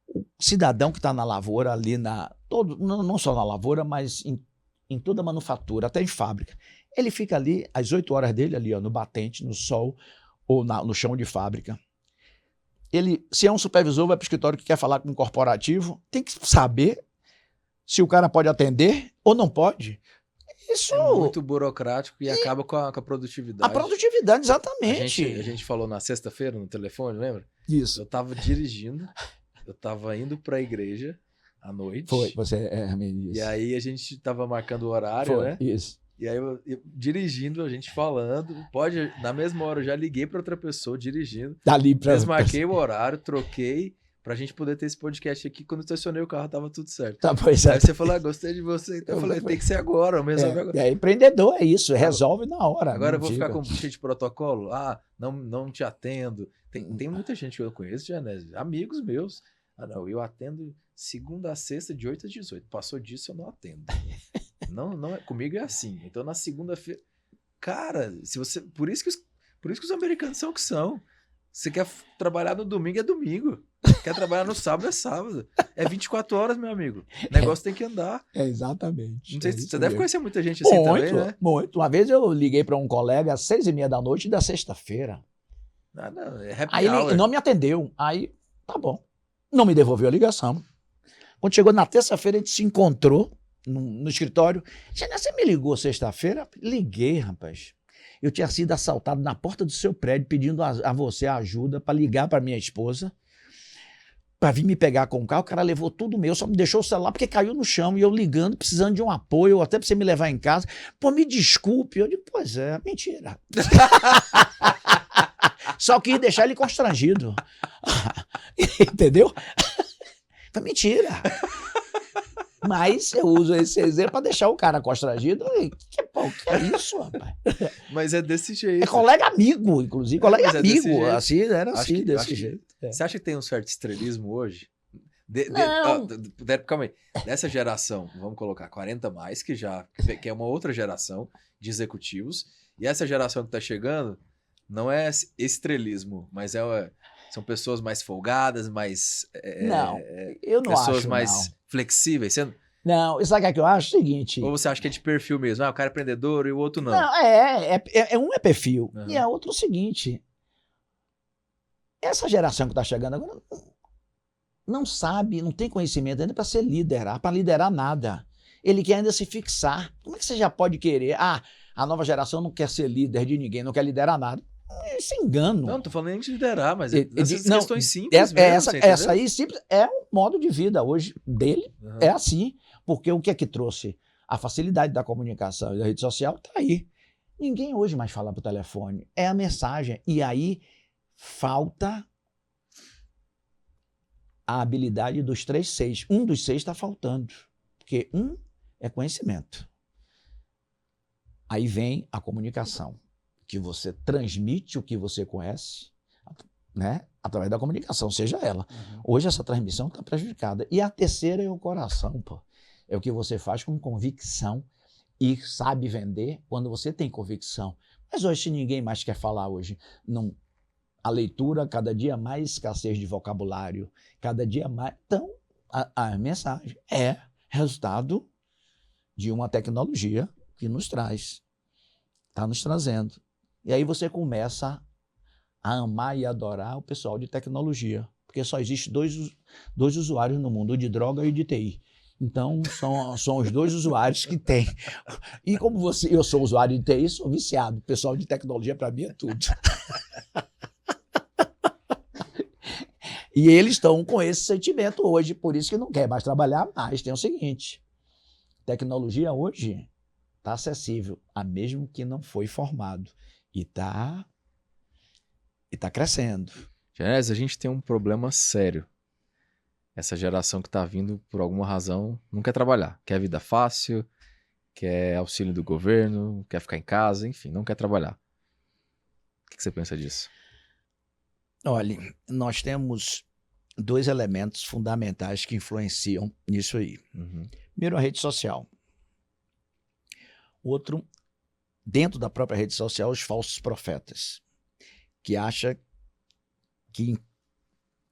O cidadão que está na lavoura ali, não só na lavoura, mas em toda a manufatura, até em fábrica. Ele fica ali, às 8 horas dele, ali ó, no batente, no sol, ou no chão de fábrica. Se é um supervisor, vai para o escritório que quer falar com um corporativo, tem que saber se o cara pode atender ou não pode. Isso é muito burocrático e acaba com a produtividade. A produtividade, exatamente. A gente falou na sexta-feira no telefone, lembra? Isso. Eu estava dirigindo, eu estava indo para a igreja à noite. Foi, você me disse. E aí a gente estava marcando o horário, foi, né? Isso. E aí eu dirigindo, a gente falando, na mesma hora eu já liguei para outra pessoa dirigindo. Desmarquei o horário, troquei pra gente poder ter esse podcast aqui. Quando eu estacionei o carro, tava tudo certo. Pois é. Aí você falou, gostei de você. Então eu falei, tem que ser agora, resolve agora. Empreendedor é isso, resolve na hora. Agora eu vou ficar com cheio de protocolo? Não te atendo. Tem muita gente que eu conheço, Genésio, amigos meus. Ah, não, eu atendo segunda a sexta, de 8 às 18. Passou disso, eu não atendo. Não, comigo é assim. Então, na segunda-feira... Cara, se você... Por isso que os americanos são o que são. Você quer trabalhar no domingo, é domingo. Quer trabalhar no sábado, é sábado. É 24 horas, meu amigo. O negócio tem que andar. Exatamente. Não sei se isso você deve mesmo. conhecer muita gente assim também, né? Muito. Uma vez eu liguei para um colega às 6h30 da noite da sexta-feira. Ah, não, é happy Aí ele hour. não me atendeu. Aí, tá bom. Não me devolveu a ligação. Quando chegou na terça-feira, a gente se encontrou no escritório. Você me ligou sexta-feira? Liguei, rapaz. Eu tinha sido assaltado na porta do seu prédio, pedindo a você ajuda para ligar para minha esposa, para vir me pegar com o carro. O cara levou tudo meu, só me deixou o celular porque caiu no chão. E eu ligando, precisando de um apoio, até para você me levar em casa. Pô, me desculpe. Eu digo, pois é, mentira. Só quis deixar ele constrangido. Entendeu? Foi mentira. Mas eu uso esse exemplo para deixar o cara constrangido. Que é isso, rapaz? Mas é desse jeito. É colega amigo, inclusive. Colega mas é desse amigo. jeito. Assim, era Acho assim, que- desse acho que- jeito. É. Você acha que tem um certo estrelismo hoje? Não. Calma aí. Dessa geração, vamos colocar 40 mais, que é uma outra geração de executivos. E essa geração que tá chegando não é estrelismo, mas são pessoas mais folgadas, mais Não, eu não pessoas acho, mais flexíveis. não. Sabe o que eu acho? O seguinte. Ou você acha que é de perfil mesmo? Ah, o cara é empreendedor e o outro não. Não, um é perfil. Uhum. E a outra é o seguinte. Essa geração que está chegando agora não sabe, não tem conhecimento ainda para ser líder, para liderar nada. Ele quer ainda se fixar. Como é que você já pode querer? Ah, a nova geração não quer ser líder de ninguém, não quer liderar nada. Isso é engano. Não tô falando nem de liderar, mas Ele- essas não, questões simples mesmo. essa aí simples é um modo de vida hoje dele. Uhum. É assim. Porque o que é que trouxe? A facilidade da comunicação e da rede social está aí. Ninguém hoje mais fala por telefone. É a mensagem. E aí falta a habilidade dos 3 Cs. Um dos 6 está faltando. Porque um é conhecimento. Aí vem a comunicação, que você transmite o que você conhece, né, através da comunicação, seja ela. Uhum. Hoje essa transmissão está prejudicada. E a terceira é o coração, pô. É o que você faz com convicção e sabe vender quando você tem convicção. Mas hoje, se ninguém mais quer falar hoje, a leitura, cada dia mais escassez de vocabulário, cada dia mais... Então, a mensagem é resultado de uma tecnologia que nos traz, está nos trazendo. E aí você começa a amar e adorar o pessoal de tecnologia, porque só existe dois usuários no mundo, o de droga e o de TI. Então, são os dois usuários que tem. E como eu sou usuário de TI, sou viciado. O pessoal de tecnologia, para mim, é tudo. E eles estão com esse sentimento hoje, por isso que não quer mais trabalhar mais. Tem o seguinte, tecnologia hoje está acessível a mesmo que não foi formado. E está crescendo. Genésio, a gente tem um problema sério. Essa geração que está vindo, por alguma razão, não quer trabalhar. Quer vida fácil, quer auxílio do governo, quer ficar em casa, enfim, não quer trabalhar. O que você pensa disso? Olha, nós temos 2 elementos fundamentais que influenciam nisso aí. Uhum. Primeiro, a rede social. Outro, dentro da própria rede social, os falsos profetas, que acham que,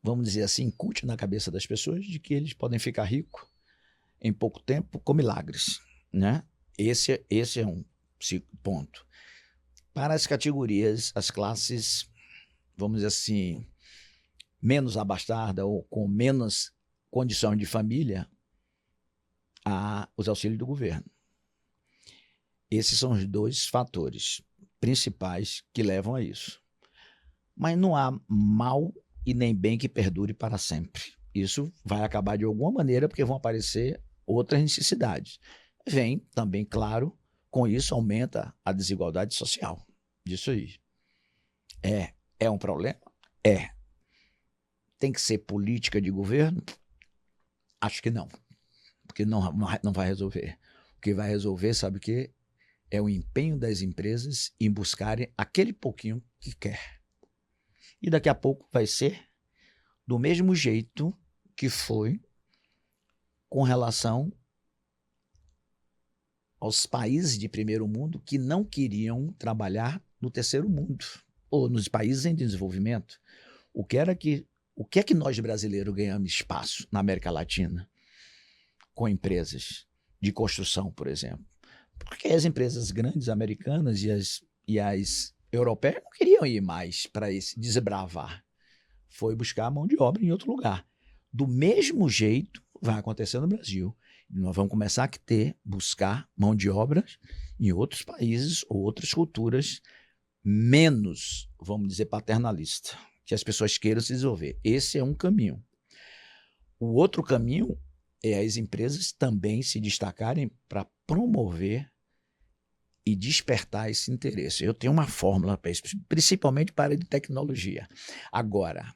vamos dizer assim, incute na cabeça das pessoas de que eles podem ficar ricos em pouco tempo com milagres, né? Esse é um ponto. Para as categorias, as classes, vamos dizer assim, menos abastadas ou com menos condição de família, há os auxílios do governo. Esses são os 2 fatores principais que levam a isso. Mas não há mal e nem bem que perdure para sempre. Isso vai acabar de alguma maneira, porque vão aparecer outras necessidades. Vem também, claro, com isso aumenta a desigualdade social. Disso aí. É um problema? É. Tem que ser política de governo? Acho que não. Porque não vai resolver. O que vai resolver, sabe o quê? É o empenho das empresas em buscarem aquele pouquinho que quer. E daqui a pouco vai ser do mesmo jeito que foi com relação aos países de primeiro mundo que não queriam trabalhar no terceiro mundo, ou nos países em desenvolvimento. O que é que nós brasileiros ganhamos espaço na América Latina com empresas de construção, por exemplo? Porque as empresas grandes americanas e as europeias não queriam ir mais para esse desbravar. Foi buscar mão de obra em outro lugar. Do mesmo jeito vai acontecer no Brasil. Nós vamos começar a buscar mão de obra em outros países ou outras culturas menos, vamos dizer, paternalista, que as pessoas queiram se desenvolver. Esse é um caminho. O outro caminho é as empresas também se destacarem para promover e despertar esse interesse. Eu tenho uma fórmula para isso, principalmente para a área de tecnologia. Agora,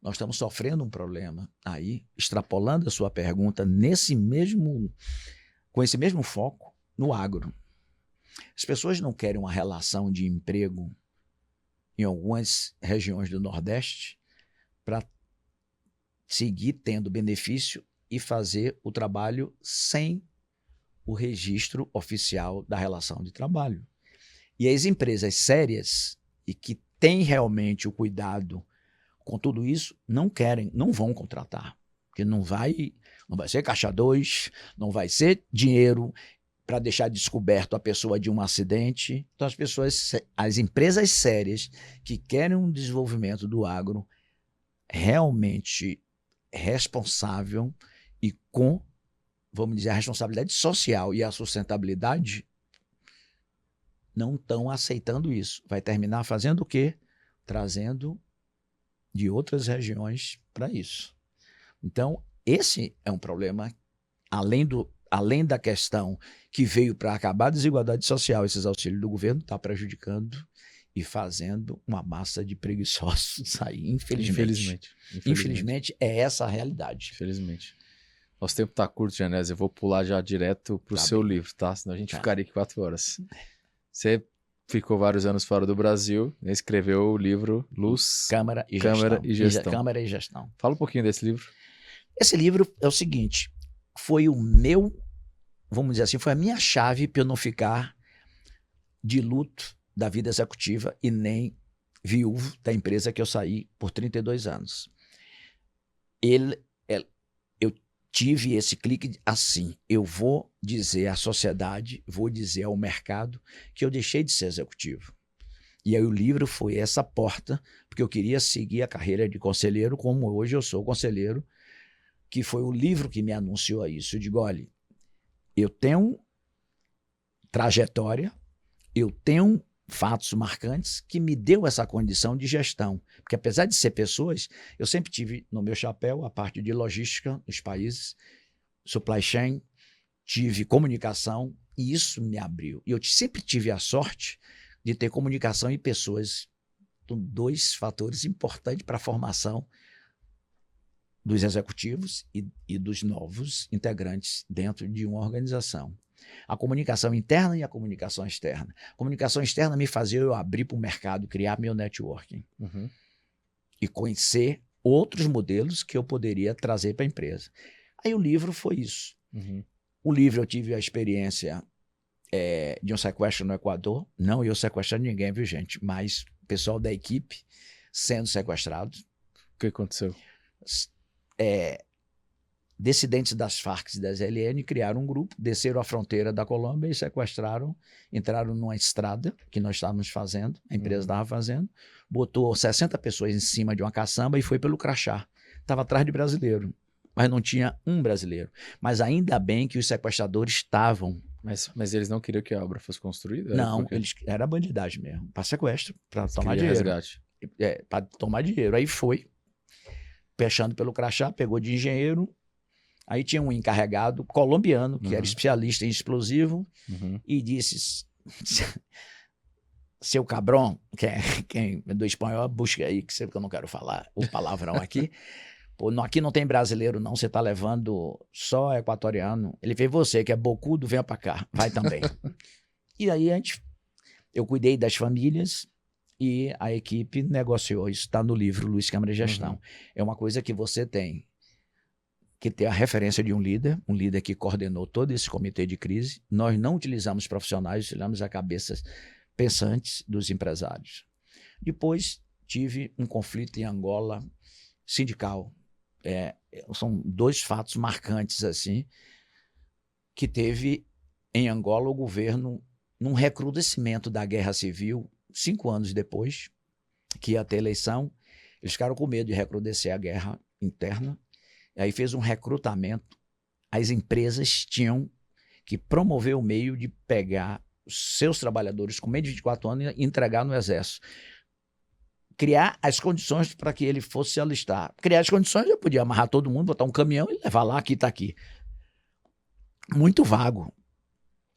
nós estamos sofrendo um problema aí, extrapolando a sua pergunta, com esse mesmo foco no agro. As pessoas não querem uma relação de emprego em algumas regiões do Nordeste para seguir tendo benefício e fazer o trabalho sem o registro oficial da relação de trabalho. E as empresas sérias e que têm realmente o cuidado com tudo isso, não vão contratar. Porque não vai ser caixa 2, não vai ser dinheiro para deixar descoberto a pessoa de um acidente. Então as empresas sérias que querem um desenvolvimento do agro realmente responsável e com, vamos dizer, a responsabilidade social e a sustentabilidade, não estão aceitando isso. Vai terminar fazendo o quê? Trazendo de outras regiões para isso. Então, esse é um problema, além da questão que veio para acabar a desigualdade social, esses auxílios do governo está prejudicando e fazendo uma massa de preguiçosos sair, infelizmente. Infelizmente, é essa a realidade. Infelizmente. Nosso tempo está curto, Genésio. Eu vou pular já direto para o seu livro, tá? Senão a gente ficaria aqui 4 horas. Você ficou vários anos fora do Brasil, escreveu o livro Luz, Câmara e Gestão. Câmara e Gestão. Fala um pouquinho desse livro. Esse livro é o seguinte, foi vamos dizer assim, foi a minha chave para eu não ficar de luto da vida executiva e nem viúvo da empresa que eu saí por 32 anos. Eu tive esse clique assim, eu vou dizer à sociedade, vou dizer ao mercado que eu deixei de ser executivo. E aí o livro foi essa porta, porque eu queria seguir a carreira de conselheiro, como hoje eu sou conselheiro, que foi o livro que me anunciou isso. Eu digo, olha, eu tenho trajetória, eu tenho fatos marcantes que me deu essa condição de gestão. Porque apesar de ser pessoas, eu sempre tive no meu chapéu a parte de logística nos países, supply chain, tive comunicação e isso me abriu. E eu sempre tive a sorte de ter comunicação e pessoas, são 2 fatores importantes para a formação dos executivos e dos novos integrantes dentro de uma organização. A comunicação interna e a comunicação externa. A comunicação externa me fazia eu abrir para o mercado, criar meu networking e conhecer outros modelos que eu poderia trazer para a empresa. Aí o livro foi isso. O livro eu tive a experiência de um sequestro no Equador. Não eu sequestrando ninguém, viu, gente? Mas o pessoal da equipe sendo sequestrado. O que aconteceu? Dissidentes das Farc e das LN criaram um grupo, desceram a fronteira da Colômbia e sequestraram, entraram numa estrada que nós estávamos fazendo, a empresa estava fazendo, botou 60 pessoas em cima de uma caçamba e foi pelo crachá. Estava atrás de brasileiro, mas não tinha um brasileiro. Mas ainda bem que os sequestradores estavam. Mas eles não queriam que a obra fosse construída? Não, era bandidagem mesmo, para sequestro, para tomar dinheiro. Resgate. Para tomar dinheiro. Aí foi, fechando pelo crachá, pegou de engenheiro. Aí tinha um encarregado colombiano, que era especialista em explosivo, e disse, seu cabrão, quem é do espanhol, busca aí, que eu não quero falar o palavrão aqui. Pô, aqui não tem brasileiro não, você tá levando só equatoriano. Ele fez, você que é bocudo, venha pra cá, vai também. E aí eu cuidei das famílias e a equipe negociou. Isso está no livro Luz, Câmara e Gestão. É uma coisa que você tem que ter a referência de um líder que coordenou todo esse comitê de crise. Nós não utilizamos profissionais, utilizamos a cabeças pensantes dos empresários. Depois tive um conflito em Angola sindical. São 2 fatos marcantes assim, que teve em Angola o governo num recrudescimento da guerra civil, 5 anos depois que ia ter eleição. Eles ficaram com medo de recrudescer a guerra interna. E aí fez um recrutamento. As empresas tinham que promover o meio de pegar os seus trabalhadores com menos de 24 anos e entregar no exército. Criar as condições para que ele fosse se alistar. Criar as condições, eu podia amarrar todo mundo, botar um caminhão e levar lá, aqui está aqui. Muito vago.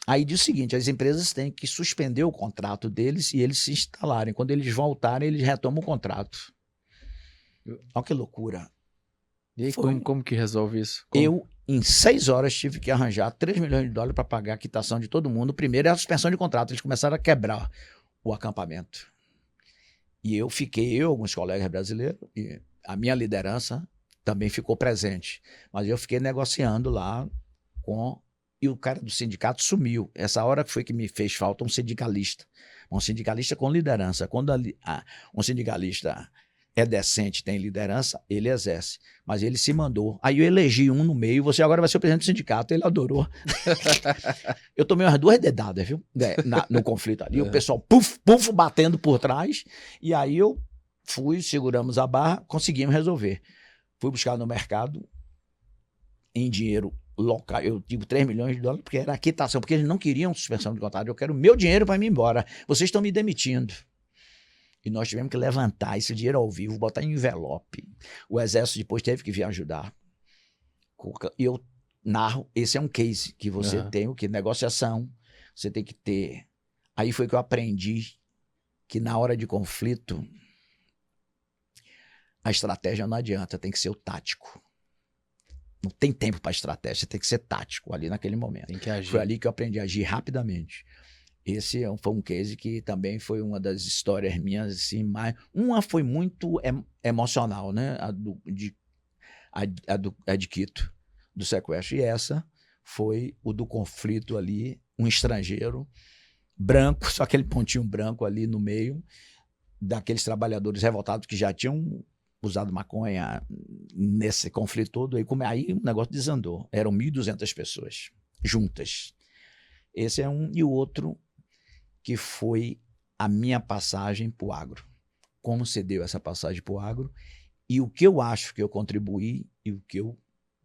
Aí diz o seguinte, as empresas têm que suspender o contrato deles e eles se instalarem. Quando eles voltarem, eles retomam o contrato. Olha que loucura. E aí, como que resolve isso? Eu, em 6 horas, tive que arranjar $3 milhões para pagar a quitação de todo mundo. Primeiro é a suspensão de contrato. Eles começaram a quebrar o acampamento. E eu alguns colegas brasileiros, e a minha liderança também ficou presente. Mas eu fiquei negociando lá e o cara do sindicato sumiu. Essa hora foi que me fez falta um sindicalista com liderança. Quando um sindicalista é decente, tem liderança, ele exerce. Mas ele se mandou. Aí eu elegi um no meio, você agora vai ser o presidente do sindicato. Ele adorou. Eu tomei umas 2 dedadas, viu? No conflito ali. O pessoal, puf, batendo por trás. E aí eu seguramos a barra, conseguimos resolver. Fui buscar no mercado, em dinheiro local, eu digo $3 milhões, porque era a quitação, porque eles não queriam suspensão de contrato. Eu quero o meu dinheiro para ir embora. Vocês estão me demitindo. E nós tivemos que levantar esse dinheiro ao vivo, botar em envelope. O exército depois teve que vir ajudar. E eu narro, esse é um case que você tem, o que? Negociação, você tem que ter. Aí foi que eu aprendi que na hora de conflito, a estratégia não adianta, tem que ser o tático. Não tem tempo para estratégia, você tem que ser tático ali naquele momento. Tem que agir. Foi ali que eu aprendi a agir rapidamente. Esse foi um case que também foi uma das histórias minhas, assim, uma foi muito emocional, né? A de Quito, do sequestro. E essa foi o do conflito ali, um estrangeiro, branco, só aquele pontinho branco ali no meio, daqueles trabalhadores revoltados que já tinham usado maconha nesse conflito todo. Aí o negócio desandou. Eram 1.200 pessoas juntas. Esse é um. E o outro, que foi a minha passagem para o agro. Como se deu essa passagem para o agro e o que eu acho que eu contribuí e o que eu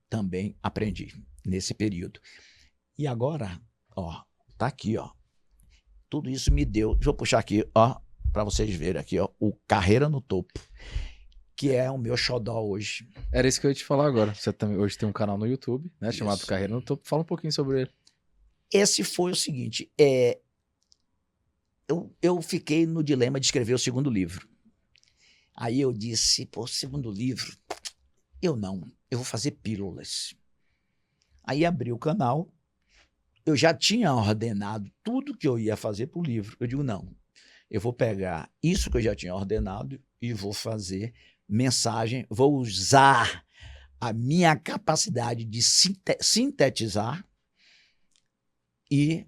também aprendi nesse período. E agora, ó, tá aqui, ó. Tudo isso me deu, deixa eu puxar aqui, ó, para vocês verem aqui, ó, o Carreira no Topo, que é o meu xodó hoje. Era isso que eu ia te falar agora. Você também hoje tem um canal no YouTube, né, Isso. chamado Carreira no Topo. Fala um pouquinho sobre ele. Esse foi o seguinte, eu fiquei no dilema de escrever o 2º livro. Aí eu disse, pô, 2º livro, eu vou fazer pílulas. Aí abri o canal, eu já tinha ordenado tudo que eu ia fazer para o livro. Eu digo, não, eu vou pegar isso que eu já tinha ordenado e vou fazer mensagem, vou usar a minha capacidade de sintetizar e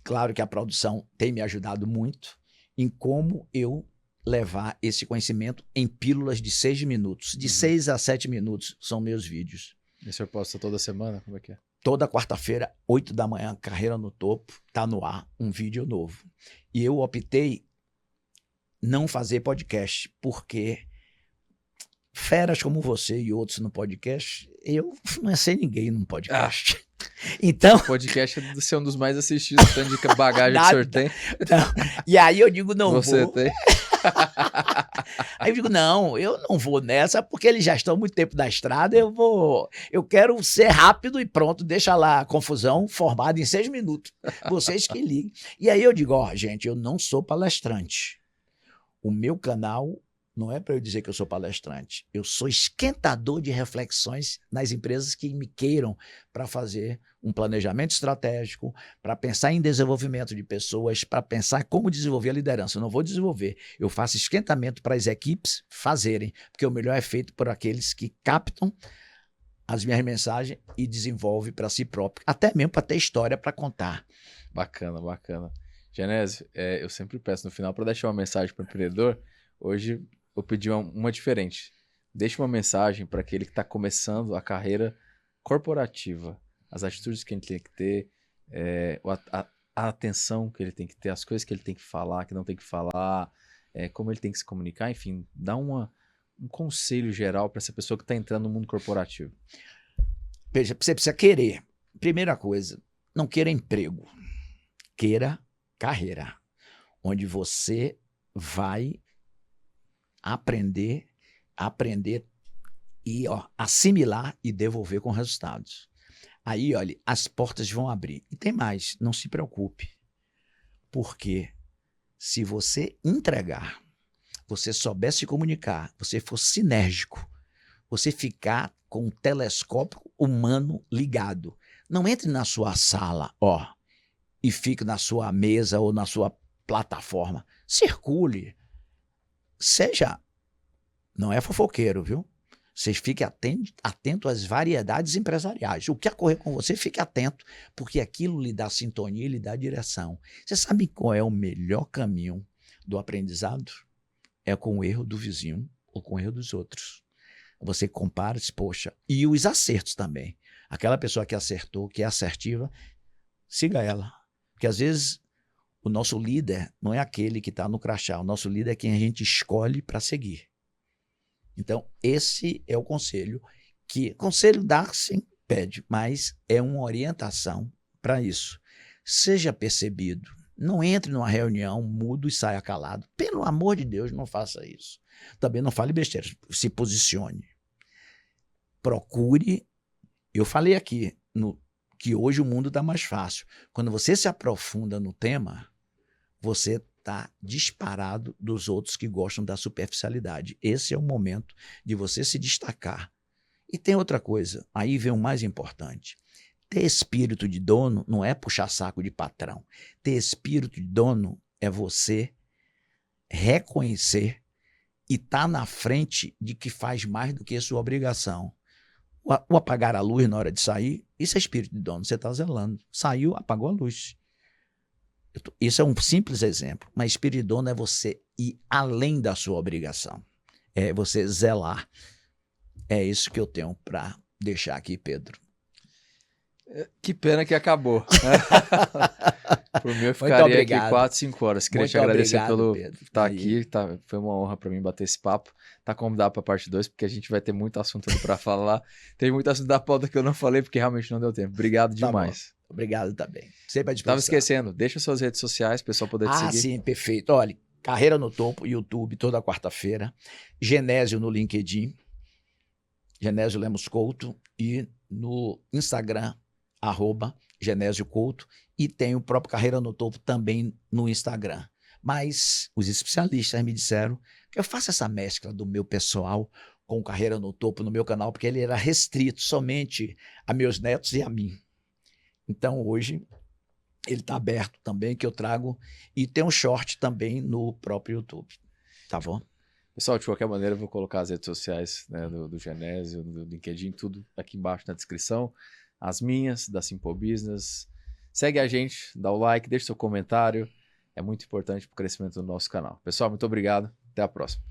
claro que a produção tem me ajudado muito em como eu levar esse conhecimento em pílulas de 6 minutos. De 6 a 7 minutos são meus vídeos. E o senhor posta toda semana? Como é que é? Toda quarta-feira, 8 da manhã, Carreira no Topo, tá no ar, um vídeo novo. E eu optei não fazer podcast, porque feras como você e outros no podcast, eu não sei ninguém num podcast. Então, o podcast é ser um dos mais assistidos, tanto de bagagem que o senhor tem. Não. E aí eu digo, não você vou. Tem. Aí eu digo, não, eu não vou nessa, porque eles já estão há muito tempo na estrada, eu quero ser rápido e pronto, deixa lá a confusão formada em 6 minutos. Vocês que liguem. E aí eu digo, ó, gente, eu não sou palestrante. O meu canal não é para eu dizer que eu sou palestrante. Eu sou esquentador de reflexões nas empresas que me queiram para fazer um planejamento estratégico, para pensar em desenvolvimento de pessoas, para pensar como desenvolver a liderança. Eu não vou desenvolver. Eu faço esquentamento para as equipes fazerem, porque o melhor é feito por aqueles que captam as minhas mensagens e desenvolve para si próprio, até mesmo para ter história para contar. Bacana, bacana. Genésio, eu sempre peço no final para deixar uma mensagem para o empreendedor. Hoje eu pedi uma diferente. Deixe uma mensagem para aquele que está começando a carreira corporativa, as atitudes que ele tem que ter, a atenção que ele tem que ter, as coisas que ele tem que falar, que não tem que falar, como ele tem que se comunicar, enfim, dá um conselho geral para essa pessoa que está entrando no mundo corporativo. Veja, você precisa querer. Primeira coisa, não queira emprego, queira carreira, onde você vai aprender e assimilar e devolver com resultados. Aí, olha, as portas vão abrir. E tem mais, não se preocupe, porque se você entregar, você souber se comunicar, você for sinérgico, você ficar com um telescópio humano ligado, não entre na sua sala, e fique na sua mesa ou na sua plataforma. Circule. Não é fofoqueiro, viu? Você fique atento às variedades empresariais. O que ocorrer com você, fique atento, porque aquilo lhe dá sintonia e lhe dá direção. Você sabe qual é o melhor caminho do aprendizado? É com o erro do vizinho ou com o erro dos outros. Você compara, poxa, e os acertos também. Aquela pessoa que acertou, que é assertiva, siga ela. Porque às vezes o nosso líder não é aquele que está no crachá, o nosso líder é quem a gente escolhe para seguir. Então, esse é o conselho, conselho dar-se pede, mas é uma orientação para isso. Seja percebido, não entre numa reunião mudo e saia calado. Pelo amor de Deus, não faça isso. Também não fale besteira, se posicione. Procure, eu falei aqui, que hoje o mundo está mais fácil. Quando você se aprofunda no tema, você está disparado dos outros que gostam da superficialidade. Esse é o momento de você se destacar. E tem outra coisa, aí vem o mais importante. Ter espírito de dono não é puxar saco de patrão. Ter espírito de dono é você reconhecer e estar na frente de que faz mais do que a sua obrigação. O apagar a luz na hora de sair, isso é espírito de dono, você está zelando. Saiu, apagou a luz. Isso é um simples exemplo, mas espírito de dono é você ir além da sua obrigação. É você zelar. É isso que eu tenho para deixar aqui, Pedro. Que pena que acabou. Por mim, eu ficaria aqui 4, 5 horas. Queria te agradecer pelo estar aqui. Foi uma honra para mim bater esse papo. Tá convidado para a parte 2, porque a gente vai ter muito assunto para falar. Tem muito assunto da pauta que eu não falei, porque realmente não deu tempo. Obrigado demais. Obrigado também. Sempre à disposição. Estava esquecendo. Deixa suas redes sociais, o pessoal poder te seguir. Ah, sim, perfeito. Olha, Carreira no Topo, YouTube, toda quarta-feira. Genésio no LinkedIn. Genésio Lemos Couto. E no Instagram, @Genésio Couto, e tem o próprio Carreira no Topo também no Instagram. Mas os especialistas me disseram que eu faço essa mescla do meu pessoal com o Carreira no Topo no meu canal, porque ele era restrito somente a meus netos e a mim. Então hoje ele está aberto também, que eu trago, e tem um short também no próprio YouTube. Tá bom? Pessoal, de qualquer maneira, eu vou colocar as redes sociais, né, do Genésio, do LinkedIn, tudo aqui embaixo na descrição. As minhas, da Simple Business. Segue a gente, dá o like, deixa seu comentário. É muito importante para o crescimento do nosso canal. Pessoal, muito obrigado. Até a próxima.